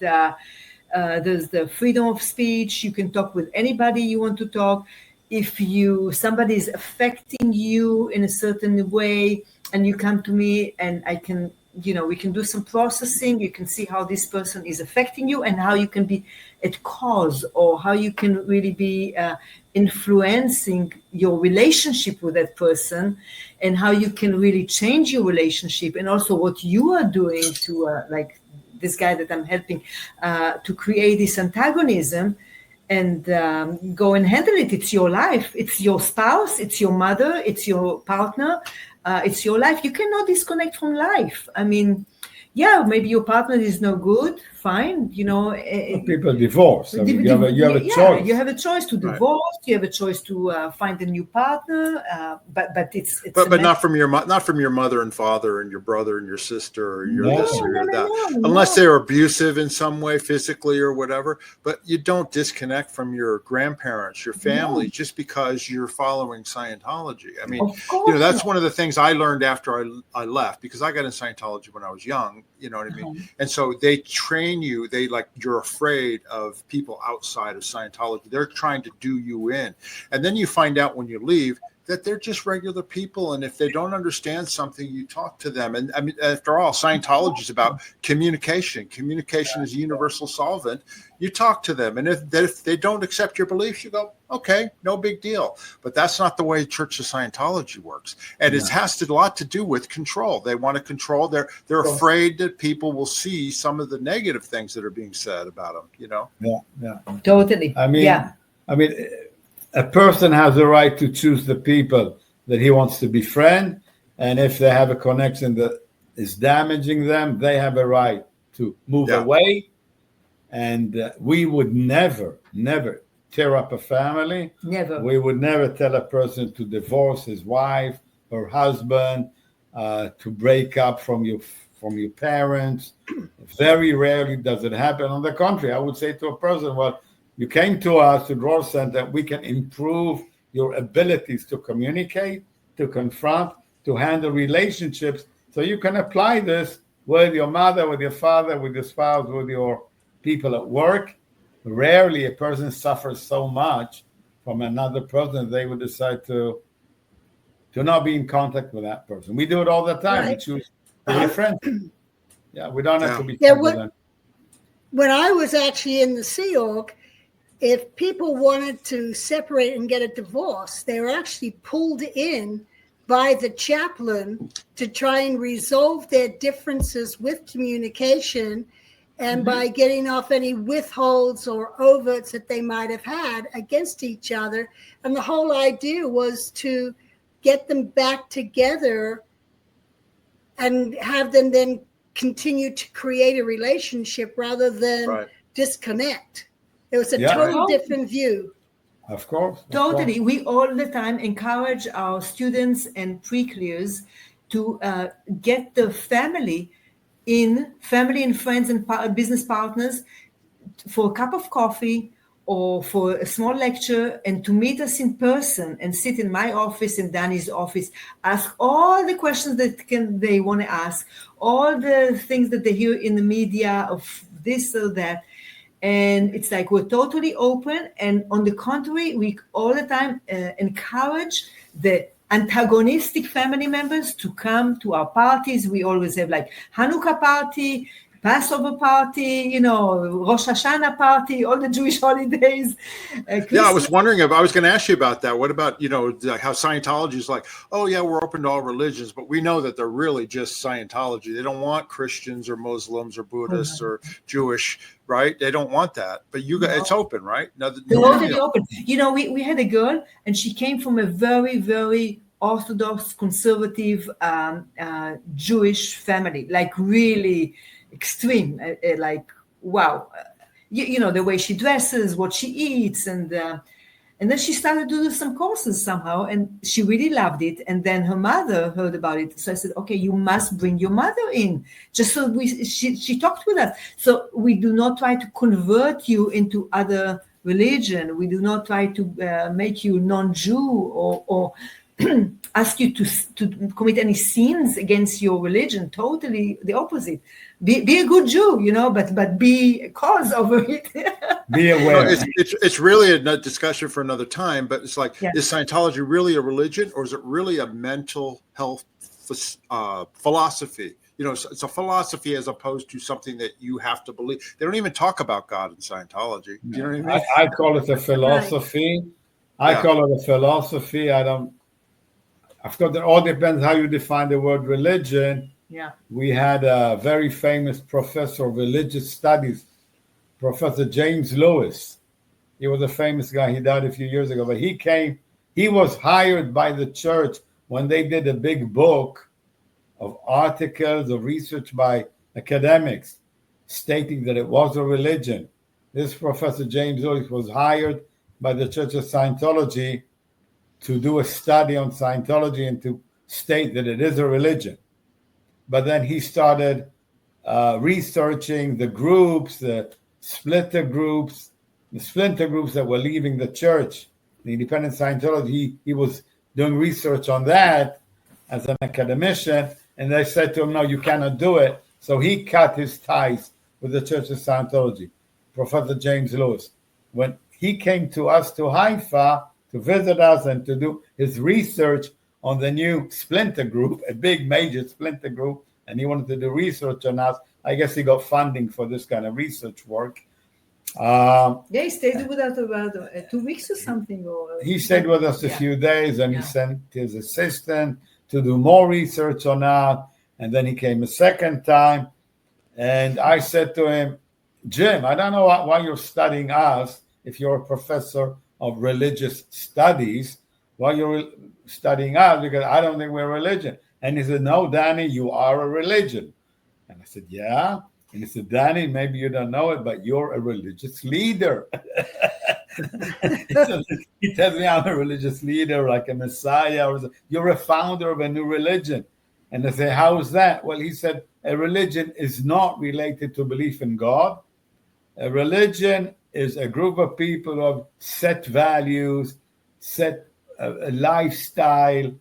there's the freedom of speech. You can talk with anybody you want to talk. If somebody is affecting you in a certain way, and you come to me, and I can, we can do some processing. You can see how this person is affecting you, and how you can be at cause, or how you can really be influencing your relationship with that person, and how you can really change your relationship, and also what you are doing to like this guy that I'm helping to create this antagonism, and go and handle it. It's your life. It's your spouse. It's your mother. It's your partner. It's your life. You cannot disconnect from life. I mean, yeah, maybe your partner is no good. Fine, people divorce. I mean, you have a choice. You have a choice to divorce. Right. You have a choice to find a new partner. But it's not from your mother and father and your brother and your sister or your this or your that, unless they're abusive in some way, physically or whatever. But you don't disconnect from your grandparents, your family, just because you're following Scientology. I mean, that's one of the things I learned after I left, because I got in Scientology when I was young. You know what I mean? And so they train you. You're afraid of people outside of Scientology. They're trying to do you in. And then you find out when you leave that they're just regular people. And if they don't understand something, you talk to them. And I mean, after all, Scientology is about communication. Communication is a universal solvent. You talk to them. And if they don't accept your beliefs, you go, okay, no big deal. But that's not the way Church of Scientology works. And it has a lot to do with control. They want to control. They're afraid that people will see some of the negative things that are being said about them, Yeah. Totally. I mean, a person has the right to choose the people that he wants to befriend. And if they have a connection that is damaging them, they have a right to move away. And we would never tear up a family. Never. We would never tell a person to divorce his wife or husband, to break up from your parents. Very rarely does it happen. On the contrary, I would say to a person, well, you came to us, to Dror Center, we can improve your abilities to communicate, to confront, to handle relationships. So you can apply this with your mother, with your father, with your spouse, with your people at work. Rarely a person suffers so much from another person they would decide to not be in contact with that person. We do it all the time. Right. We choose to be friends. Yeah, we don't have to be friends with them. When I was actually in the Sea Org, if people wanted to separate and get a divorce, they were actually pulled in by the chaplain to try and resolve their differences with communication, and by getting off any withholds or overts that they might have had against each other. And the whole idea was to get them back together and have them then continue to create a relationship rather than disconnect. It was a totally different view. Of course. Totally. We all the time encourage our students and pre-clears to get the family and friends and business partners for a cup of coffee or for a small lecture, and to meet us in person and sit in my office, in Dani's office, ask all the questions that they want to ask, all the things that they hear in the media of this or that. And it's like we're totally open. And on the contrary, we all the time encourage the antagonistic family members to come to our parties. We always have like Hanukkah party, Passover party, Rosh Hashanah party, all the Jewish holidays. Yeah, I was wondering if I was going to ask you about that. What about, like how Scientology is like, oh yeah, we're open to all religions, but we know that they're really just Scientology. They don't want Christians or Muslims or Buddhists or Jewish, right? They don't want that. But you guys, it's open, right? They're totally open. We had a girl, and she came from a very, very Orthodox, conservative Jewish family, like really extreme, like wow, the way she dresses, what she eats, and then she started to do some courses somehow, and she really loved it. And then her mother heard about it, so I said, okay, you must bring your mother in, just so she talked with us. So we do not try to convert you into other religion. We do not try to make you non-Jew or ask you to commit any sins against your religion. Totally the opposite. Be a good Jew, but be a cause over it. Be aware. It's really a discussion for another time, but it's like, is Scientology really a religion, or is it really a mental health philosophy? It's a philosophy as opposed to something that you have to believe. They don't even talk about God in Scientology. Do you know what I mean? I call it a philosophy. I call it a philosophy. Of course, it all depends how you define the word religion. Yeah. We had a very famous professor of religious studies, Professor James Lewis. He was a famous guy. He died a few years ago, but he was hired by the church when they did a big book of articles of research by academics stating that it was a religion. This Professor James Lewis was hired by the Church of Scientology to do a study on Scientology and to state that it is a religion. But then he started researching the groups, the splinter groups that were leaving the church, the independent Scientology. He was doing research on that as an academician, and they said to him, no, you cannot do it. So he cut his ties with the Church of Scientology, Professor James Lewis. When he came to us to Haifa to visit us and to do his research on the new splinter group, a big major splinter group, and he wanted to do research on us. I guess he got funding for this kind of research work. He stayed with us about 2 weeks or something. He stayed with us a few days, and he sent his assistant to do more research on us. And then he came a second time. And I said to him, Jim, I don't know why you're studying us if you're a professor of religious studies. Why you're studying us? Because I don't think we're a religion. And he said, no, Dani, you are a religion. And I said, yeah. And he said, Dani, maybe you don't know it, but you're a religious leader. He tells me I'm a religious leader, like a messiah. You're a founder of a new religion. And I say, how is that? Well, he said, a religion is not related to belief in God. A religion is a group of people who have set values, set a lifestyle,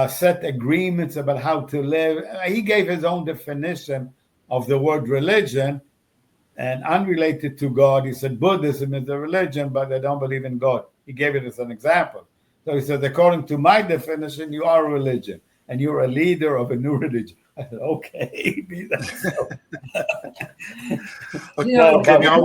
set agreements about how to live. He gave his own definition of the word religion, and unrelated to God. He said Buddhism is a religion, but they don't believe in God. He gave it as an example. So he said, according to my definition, you are a religion, and you're a leader of a new religion. I said, okay, be that so. Okay, now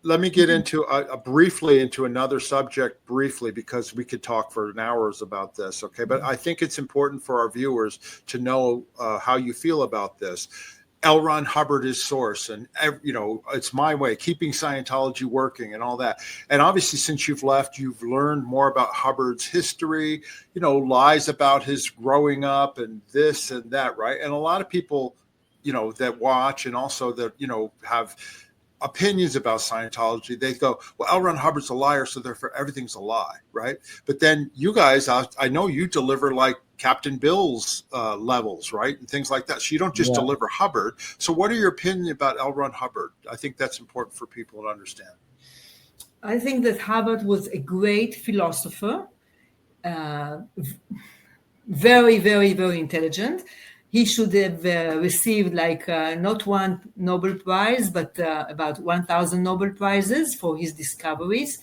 let me get into briefly into another subject briefly, because we could talk for hours about this. Okay, but I think it's important for our viewers to know how you feel about this. L. Ron Hubbard is source, and it's my way, keeping Scientology working and all that. And obviously, since you've left, you've learned more about Hubbard's history, lies about his growing up and this and that, right? And a lot of people, that watch and also that, have opinions about Scientology, they go, well, L. Ron Hubbard's a liar, so therefore everything's a lie, right? But then you guys, I know you deliver like Captain Bill's levels, right? And things like that. So you don't just deliver Hubbard. So what are your opinions about L. Ron Hubbard? I think that's important for people to understand. I think that Hubbard was a great philosopher, very, very, very intelligent. He should have received not one Nobel Prize, but about 1,000 Nobel Prizes for his discoveries.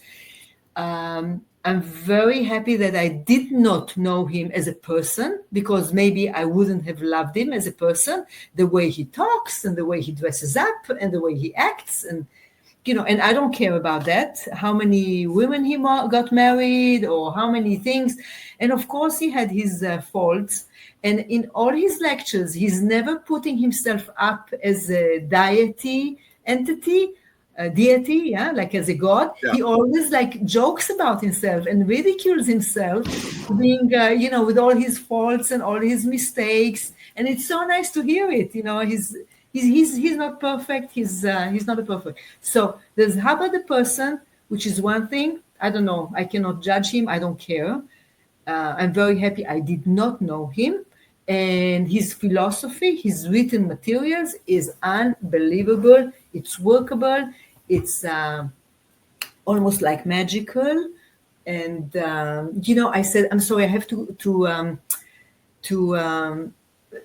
I'm very happy that I did not know him as a person, because maybe I wouldn't have loved him as a person, the way he talks and the way he dresses up and the way he acts. And and I don't care about that, how many women he got married or how many things. And of course, he had his faults. And in all his lectures, he's never putting himself up as a deity, like as a god. Yeah. He always jokes about himself and ridicules himself, being, with all his faults and all his mistakes. And it's so nice to hear it. He's not perfect. He's not a perfect. So there's Hubbard the person, which is one thing. I don't know. I cannot judge him. I don't care. I'm very happy I did not know him. And his philosophy, his written materials is unbelievable. It's workable. It's almost like magical. And, I said, I'm sorry, I have to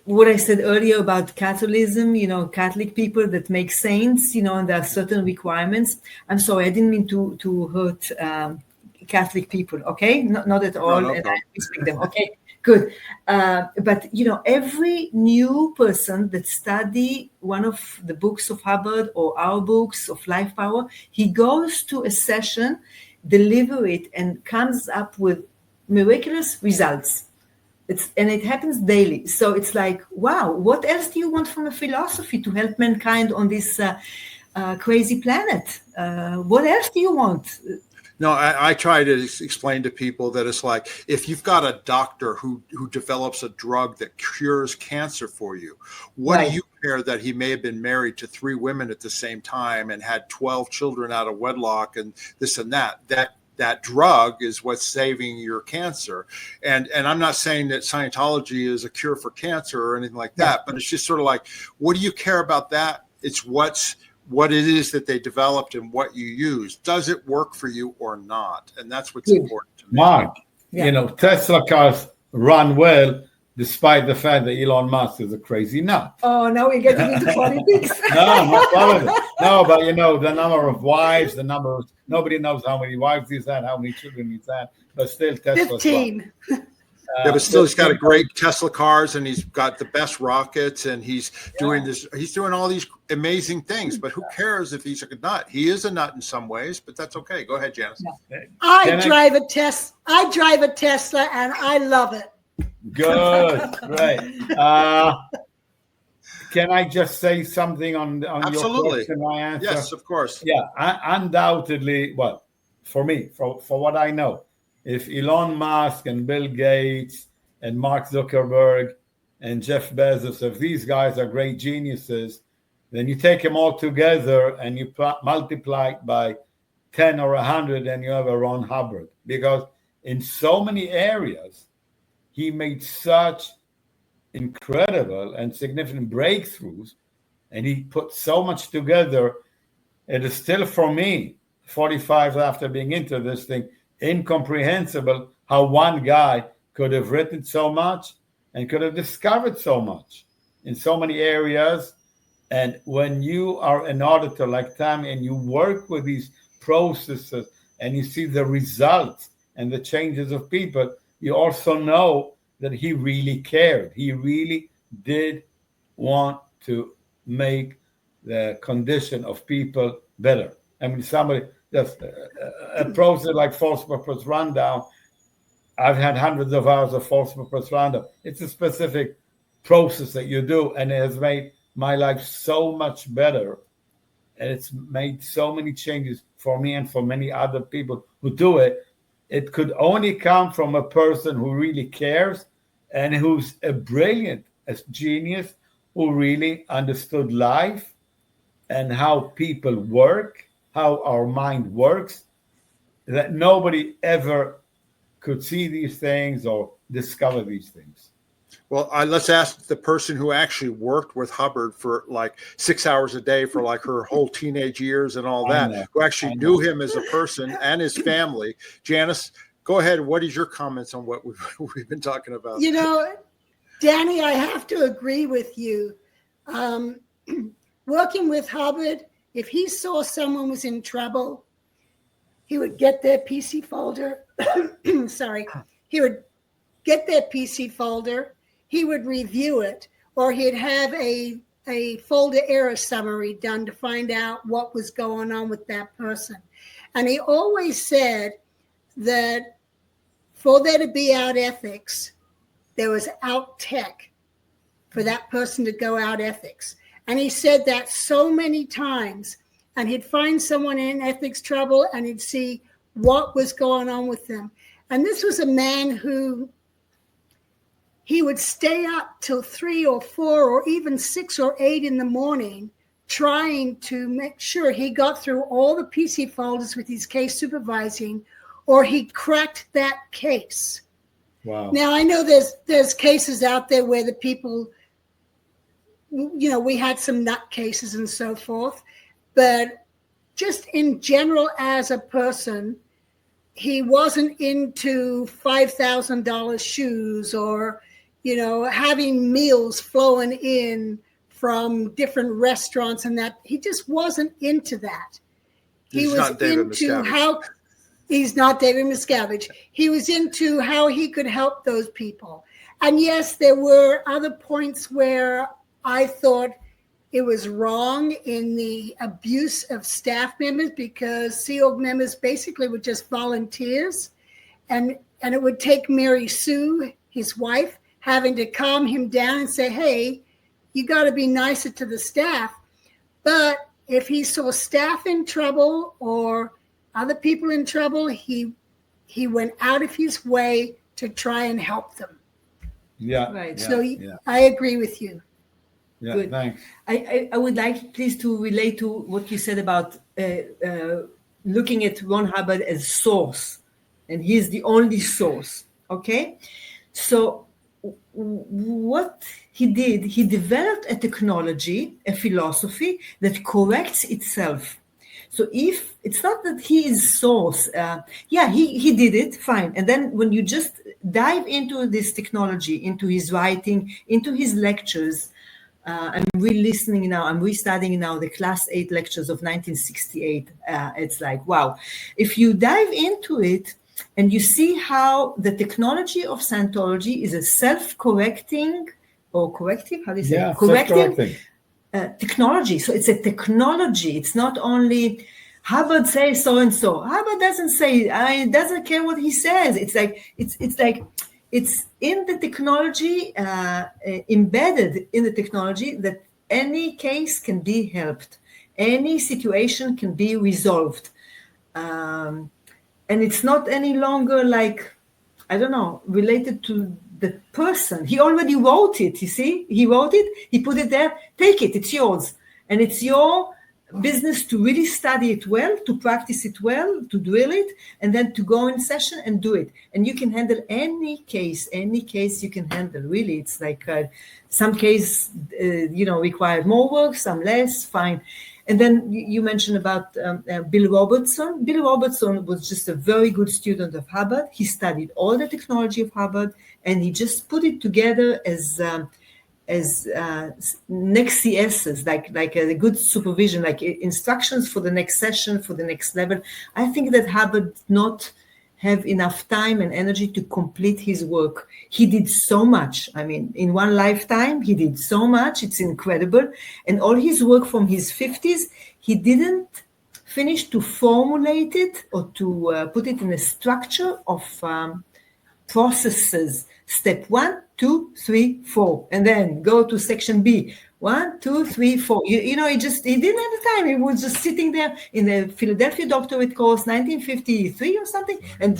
what I said earlier about Catholicism, Catholic people that make saints, and there are certain requirements. I'm sorry, I didn't mean to hurt Catholic people, okay? Not at all, and I respect them, okay? Good. But, every new person that study one of the books of Hubbard or our books of Life Power, he goes to a session, deliver it, and comes up with miraculous results. And it happens daily. So it's like, wow, what else do you want from a philosophy to help mankind on this crazy planet? What else do you want? No, I try to explain to people that it's like, if you've got a doctor who develops a drug that cures cancer for you, what do you care that he may have been married to 3 women at the same time and had 12 children out of wedlock and this and that? That drug is what's saving your cancer. And I'm not saying that Scientology is a cure for cancer or anything like that, but it's just sort of like, what do you care about that? It's what it is that they developed and what you use. Does it work for you or not? And that's what's important to me. Mark, Tesla cars run well despite the fact that Elon Musk is a crazy nut. Oh, now we're getting into politics. No, not politics. No, but the number of wives, nobody knows how many wives he's had, how many children he's had, but still Tesla. 15. But still, he's got a great Tesla cars, and he's got the best rockets, and he's doing this. He's doing all these amazing things. But who cares if he's a nut? He is a nut in some ways, but that's okay. Go ahead, Janice. I drive a Tesla, and I love it. Good, great. Can I just say something on your question? My answer? Yes, of course. Yeah, undoubtedly. Well, for me, for what I know, if Elon Musk and Bill Gates and Mark Zuckerberg and Jeff Bezos, if these guys are great geniuses, then you take them all together and you multiply it by 10 or 100 and you have a Ron Hubbard. Because in so many areas, he made such incredible and significant breakthroughs, and he put so much together. It is still, for me, 45 after being into this thing, incomprehensible how one guy could have written so much and could have discovered so much in so many areas. And when you are an auditor like Tami and you work with these processes and you see the results and the changes of people, you also know that he really cared. He really did want to make the condition of people better. I mean, somebody just a process like false purpose rundown. I've had hundreds of hours of false purpose rundown. It's a specific process that you do, and it has made my life so much better. And it's made so many changes for me and for many other people who do it. It could only come from a person who really cares and who's a brilliant genius, who really understood life and how people work, how our mind works, that nobody ever could see these things or discover these things. Well, let's ask the person who actually worked with Hubbard for like 6 hours a day for like her whole teenage years and all that, who actually knew him as a person and his family. Janice, go ahead. What is your comments on what we've been talking about? You know, Dani, I have to agree with you. Working with Hubbard, if he saw someone was in trouble, he would get their PC folder. Sorry. He would get their PC folder. He would review it, or he'd have a folder error summary done to find out what was going on with that person. And he always said that for there to be out ethics, there was out tech for that person to go out ethics. And he said that so many times, and he'd find someone in ethics trouble and he'd see what was going on with them. And this was a man who he would stay up till 3 or 4 or even 6 or 8 in the morning trying to make sure he got through all the PC folders with his case supervising, or he cracked that case. Wow. Now, I know there's cases out there where the people, you know, we had some nut cases and so forth, but just in general as a person, he wasn't into $5,000 shoes or, you know, having meals flowing in from different restaurants and that. He just wasn't into that. He was into how he's not David Miscavige. He was into how he could help those people. And yes, there were other points where I thought it was wrong in the abuse of staff members, because Sea Org members basically were just volunteers. And it would take Mary Sue, his wife, having to calm him down and say, hey, you got to be nicer to the staff. But if he saw staff in trouble or other people in trouble, he went out of his way to try and help them. Yeah. Right. Yeah, So yeah. I agree with you. Yeah, Good. thanks. I would like please to relate to what you said about looking at Ron Hubbard as source, and he's the only source. Okay, so what he did, he developed a technology, a philosophy that corrects itself. So if it's not that he is source, he did it, fine. And then when you just dive into this technology, into his writing, into his lectures, I'm re-listening now, I'm restudying now the class 8 lectures of 1968. It's like, wow. If you dive into it and you see how the technology of Scientology is a self-correcting or corrective, how do you say? Yeah, correcting technology. So it's a technology. It's not only Hubbard says so and so. Hubbard doesn't say, doesn't care what he says. It's in the technology, embedded in the technology, that any case can be helped, any situation can be resolved, and it's not any longer like, I don't know, related to the person. He already wrote it. You see, he wrote it. He put it there. Take it. It's yours, and it's your business to really study it well, to practice it well, to drill it, and then to go in session and do it. And you can handle any case you can handle. Really, it's like some case, require more work, some less, fine. And then you mentioned about Bill Robertson. Bill Robertson was just a very good student of Hubbard. He studied all the technology of Hubbard, and he just put it together as next CSs, like a good supervision, like instructions for the next session, for the next level. I think that Hubbard did not have enough time and energy to complete his work. He did so much. I mean, in one lifetime, he did so much. It's incredible. And all his work from his 50s, he didn't finish to formulate it or to put it in a structure of processes. Step 1, 2, 3, 4, and then go to section B. 1, 2, 3, 4. He didn't have the time. He was just sitting there in the Philadelphia doctorate course, 1953 or something, and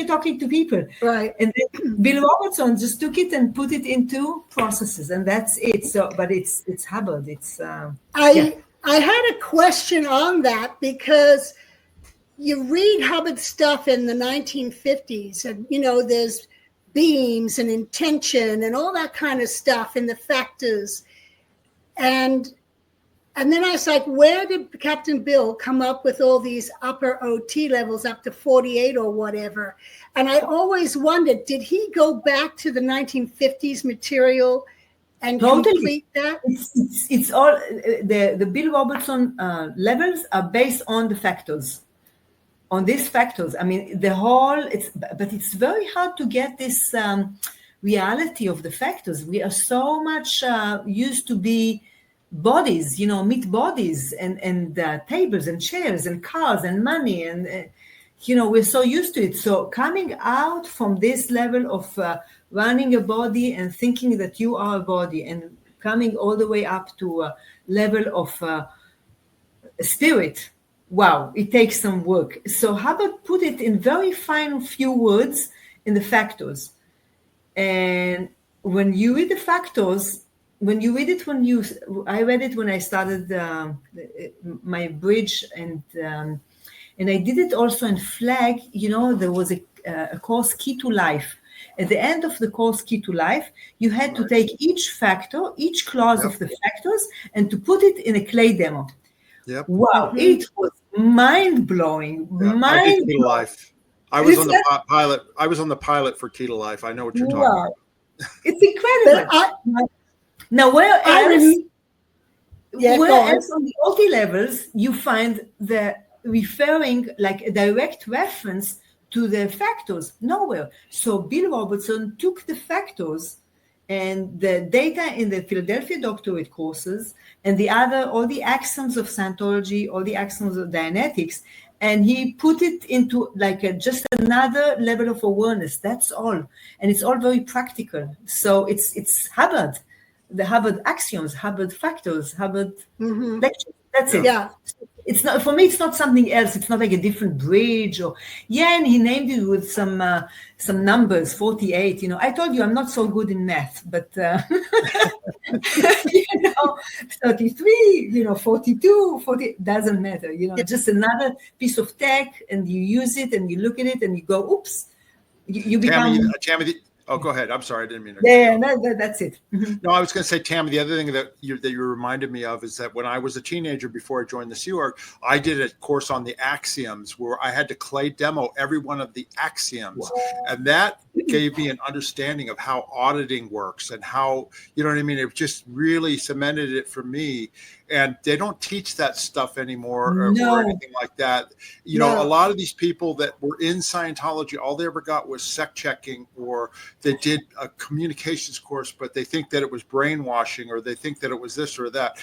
talking to people. Right. And then Bill Robertson just took it and put it into processes, and that's it. So, but it's Hubbard. I had a question on that, because you read Hubbard stuff in the 1950s, and there's beams and intention and all that kind of stuff in the factors. And then I was like, where did Captain Bill come up with all these upper OT levels up to 48 or whatever? And I always wondered, did he go back to the 1950s material and complete that? It's all the Bill Robertson levels are based on the factors, on these factors. I mean, but it's very hard to get this reality of the factors. We are so much used to be bodies, meat bodies and tables and chairs and cars and money. And, we're so used to it. So coming out from this level of running a body and thinking that you are a body and coming all the way up to a level of spirit, wow, it takes some work. So Hubbard put it in very fine few words in the factors. And when you read the factors, I read it when I started my bridge, and I did it also in Flag. There was a course, Key to Life. At the end of the course, Key to Life, you had to take each factor, each clause of the factors, and to put it in a clay demo. Yep. Wow, it was mind-blowing. I did Key to Life. I was on the pilot. I was on the pilot for Key to Life. I know what you're talking about. It's incredible. Now, where else on the OT levels you find the referring, like a direct reference to the factors? Nowhere. So Bill Robertson took the factors and the data in the Philadelphia doctorate courses and all the axioms of Scientology, all the axioms of Dianetics, and he put it into just another level of awareness. That's all. And it's all very practical. So it's Hubbard. The Hubbard axioms, Hubbard factors, Hubbard lectures. That's it. Yeah. It's not, for me, it's not something else. It's not like a different bridge and he named it with some numbers, 48. I told you I'm not so good in math, but 33, 42, 40, doesn't matter. Just another piece of tech, and you use it and you look at it and you go, oops, you become. Tammy, oh, go ahead. I'm sorry. I didn't mean to. Yeah, that's it. No, I was going to say, Tammy, the other thing that you reminded me of is that when I was a teenager before I joined the Sea Org, I did a course on the axioms where I had to clay demo every one of the axioms. Wow. And that gave me an understanding of how auditing works and how, you know what I mean? It just really cemented it for me. And they don't teach that stuff anymore or anything like that. A lot of these people that were in Scientology, all they ever got was sec checking, or they did a communications course, but they think that it was brainwashing, or they think that it was this or that.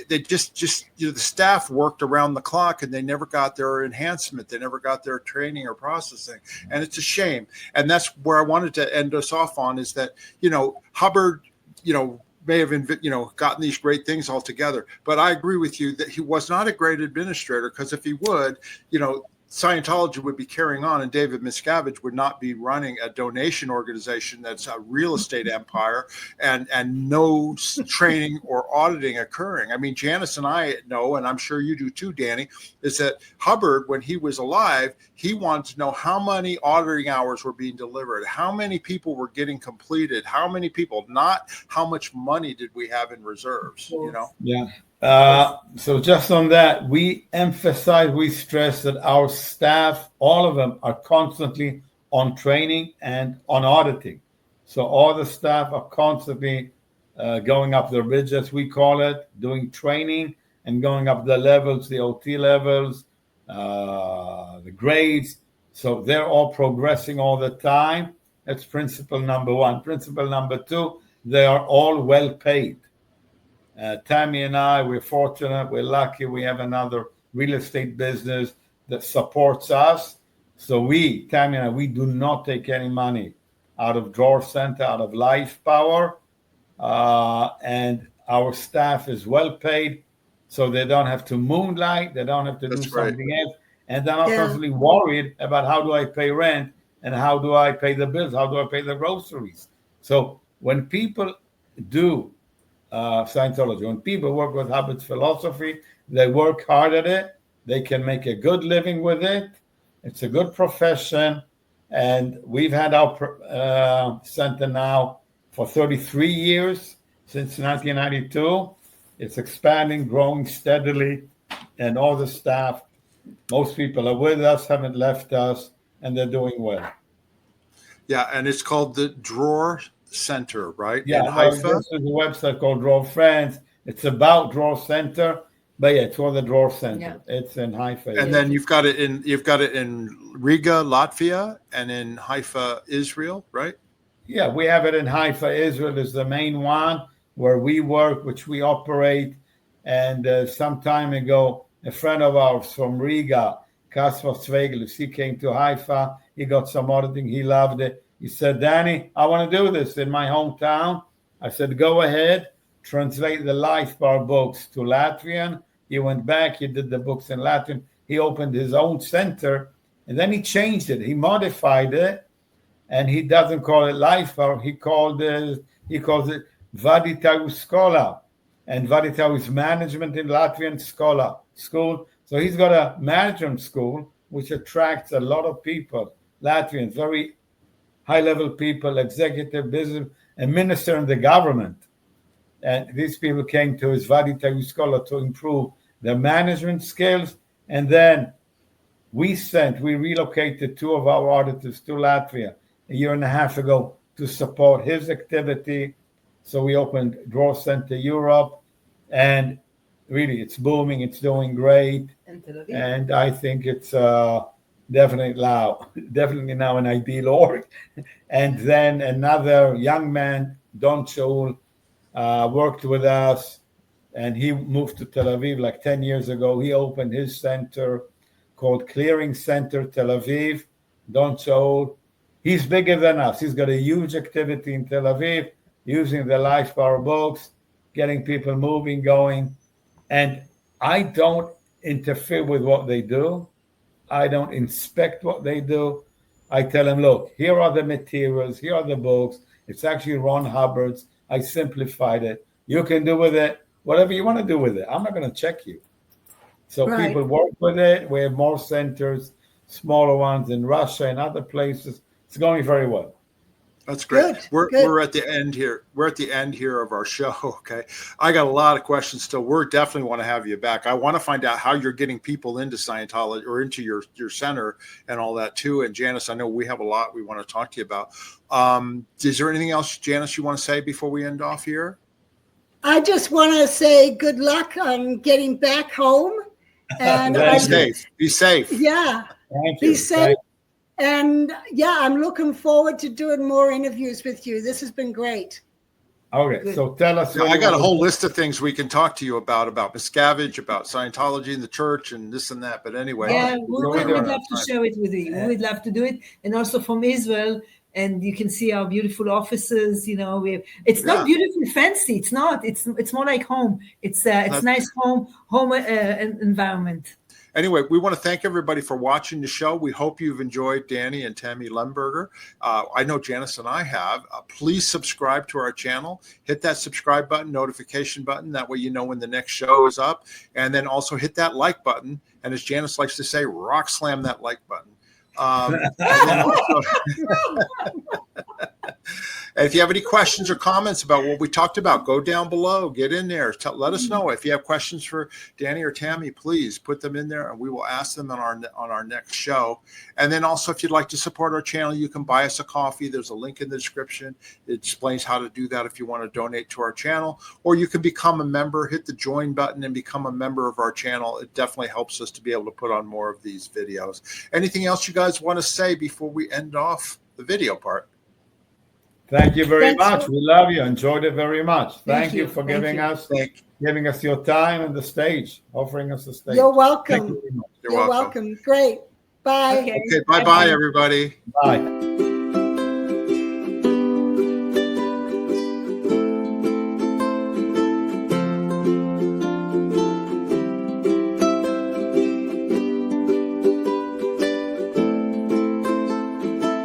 They just the staff worked around the clock and they never got their enhancement. They never got their training or processing. And it's a shame. And that's where I wanted to end us off on, is that, Hubbard, may have gotten these great things all together, but I agree with you that he was not a great administrator, because if he would, Scientology would be carrying on, and David Miscavige would not be running a donation organization that's a real estate empire and no training or auditing occurring. I mean, Janice and I know, and I'm sure you do too, Dani, is that Hubbard, when he was alive, he wanted to know how many auditing hours were being delivered, how many people were getting completed, how many people, not how much money did we have in reserves, Yeah. So just on that, we stress that our staff, all of them, are constantly on training and on auditing. So all the staff are constantly going up the ridge, as we call it, doing training and going up the levels, the OT levels, the grades. So they're all progressing all the time. That's principle number one. Principle number two, they are all well paid. Tammy and I, we're fortunate, we're lucky, we have another real estate business that supports us. So Tammy and I, we do not take any money out of Dror Center, out of Life Power. And our staff is well paid, so they don't have to moonlight, they don't have to do something else. And they're not constantly worried about how do I pay rent and how do I pay the bills, how do I pay the groceries. So when people do Scientology, when people work with Hubbard's philosophy, they work hard at it, they can make a good living with it, it's a good profession, And we've had our center now for 33 years, since 1992. It's expanding, growing steadily, and all the staff, most people are with us, haven't left us, and they're doing well. Yeah, and it's called the Dror Center, right? Yeah, in Haifa. This is a website called Dror France. It's about Dror Center, but yeah, it's called the Dror Center. Yeah. It's in Haifa. And then you've got it in Riga, Latvia, and in Haifa, Israel, right? Yeah, we have it in Haifa. Israel is the main one where we work, which we operate. And some time ago, a friend of ours from Riga, Kaspar Svegelus, he came to Haifa. He got some auditing. He loved it. He said, Dani, I want to do this in my hometown. I said, go ahead, translate the Life Bar books to Latvian. He went back. He did the books in Latvian. He opened his own center, and then he changed it. He modified it, and he doesn't call it Life Bar. He calls it Vaditau Scholar, and Vaditau is management in Latvian school. So he's got a management school which attracts a lot of people, Latvians, very high-level people, executive, business, and minister in the government. And these people came to his Vaditau Scholar to improve their management skills. And then we relocated 2 of our auditors to Latvia a year and a half ago to support his activity. So we opened Dror Center Europe, and really it's booming. It's doing great. And I think it's definitely now an ideal org. And then another young man, Don Shaul, worked with us, and he moved to Tel Aviv like 10 years ago. He opened his center called Clearing Center Tel Aviv. Don Shaul, he's bigger than us. He's got a huge activity in Tel Aviv, using the Life Bar books, getting people moving, going. And I don't interfere with what they do. I don't inspect what they do. I tell them, look, here are the materials, here are the books. It's actually Ron Hubbard's. I simplified it. You can do with it whatever you want to do with it. I'm not going to check you. So people work with it. We have more centers, smaller ones in Russia and other places. It's going very well. That's great. We're at the end here. We're at the end here of our show. Okay. I got a lot of questions still. We're definitely want to have you back. I want to find out how you're getting people into Scientology or into your center and all that too. And Janice, I know we have a lot we want to talk to you about. Is there anything else, Janice, you want to say before we end off here? I just want to say good luck on getting back home. And Be safe. Yeah. Thank you. Be safe. And yeah, I'm looking forward to doing more interviews with you. This has been great. Okay, good. So tell us. I got a whole list of things we can talk to you about Miscavige, about Scientology and the church and this and that. But anyway. Yeah, we'd love to share it with you. We'd love to do it. And also from Israel. And you can see our beautiful offices. You know, it's not beautiful, fancy. It's not. It's more like home. It's nice home environment. Anyway, we want to thank everybody for watching the show. We hope you've enjoyed Dani and Tami Lemberger. I know Janice and I have. Please subscribe to our channel. Hit that subscribe button, notification button. That way you know when the next show is up. And then also hit that like button. And as Janice likes to say, rock slam that like button. And if you have any questions or comments about what we talked about, go down below, get in there, let us know. If you have questions for Dani or Tami, please put them in there and we will ask them on our next show. And then also, if you'd like to support our channel, you can buy us a coffee. There's a link in the description. It explains how to do that if you want to donate to our channel, or you can become a member, hit the join button and become a member of our channel. It definitely helps us to be able to put on more of these videos. Anything else you guys want to say before we end off the video part? Thank you very much. We love you. Enjoyed it very much. Thank you for giving us your time and the stage, offering us the stage. You're welcome. You're welcome. Great. Bye. Okay. Bye-bye, everybody. Bye.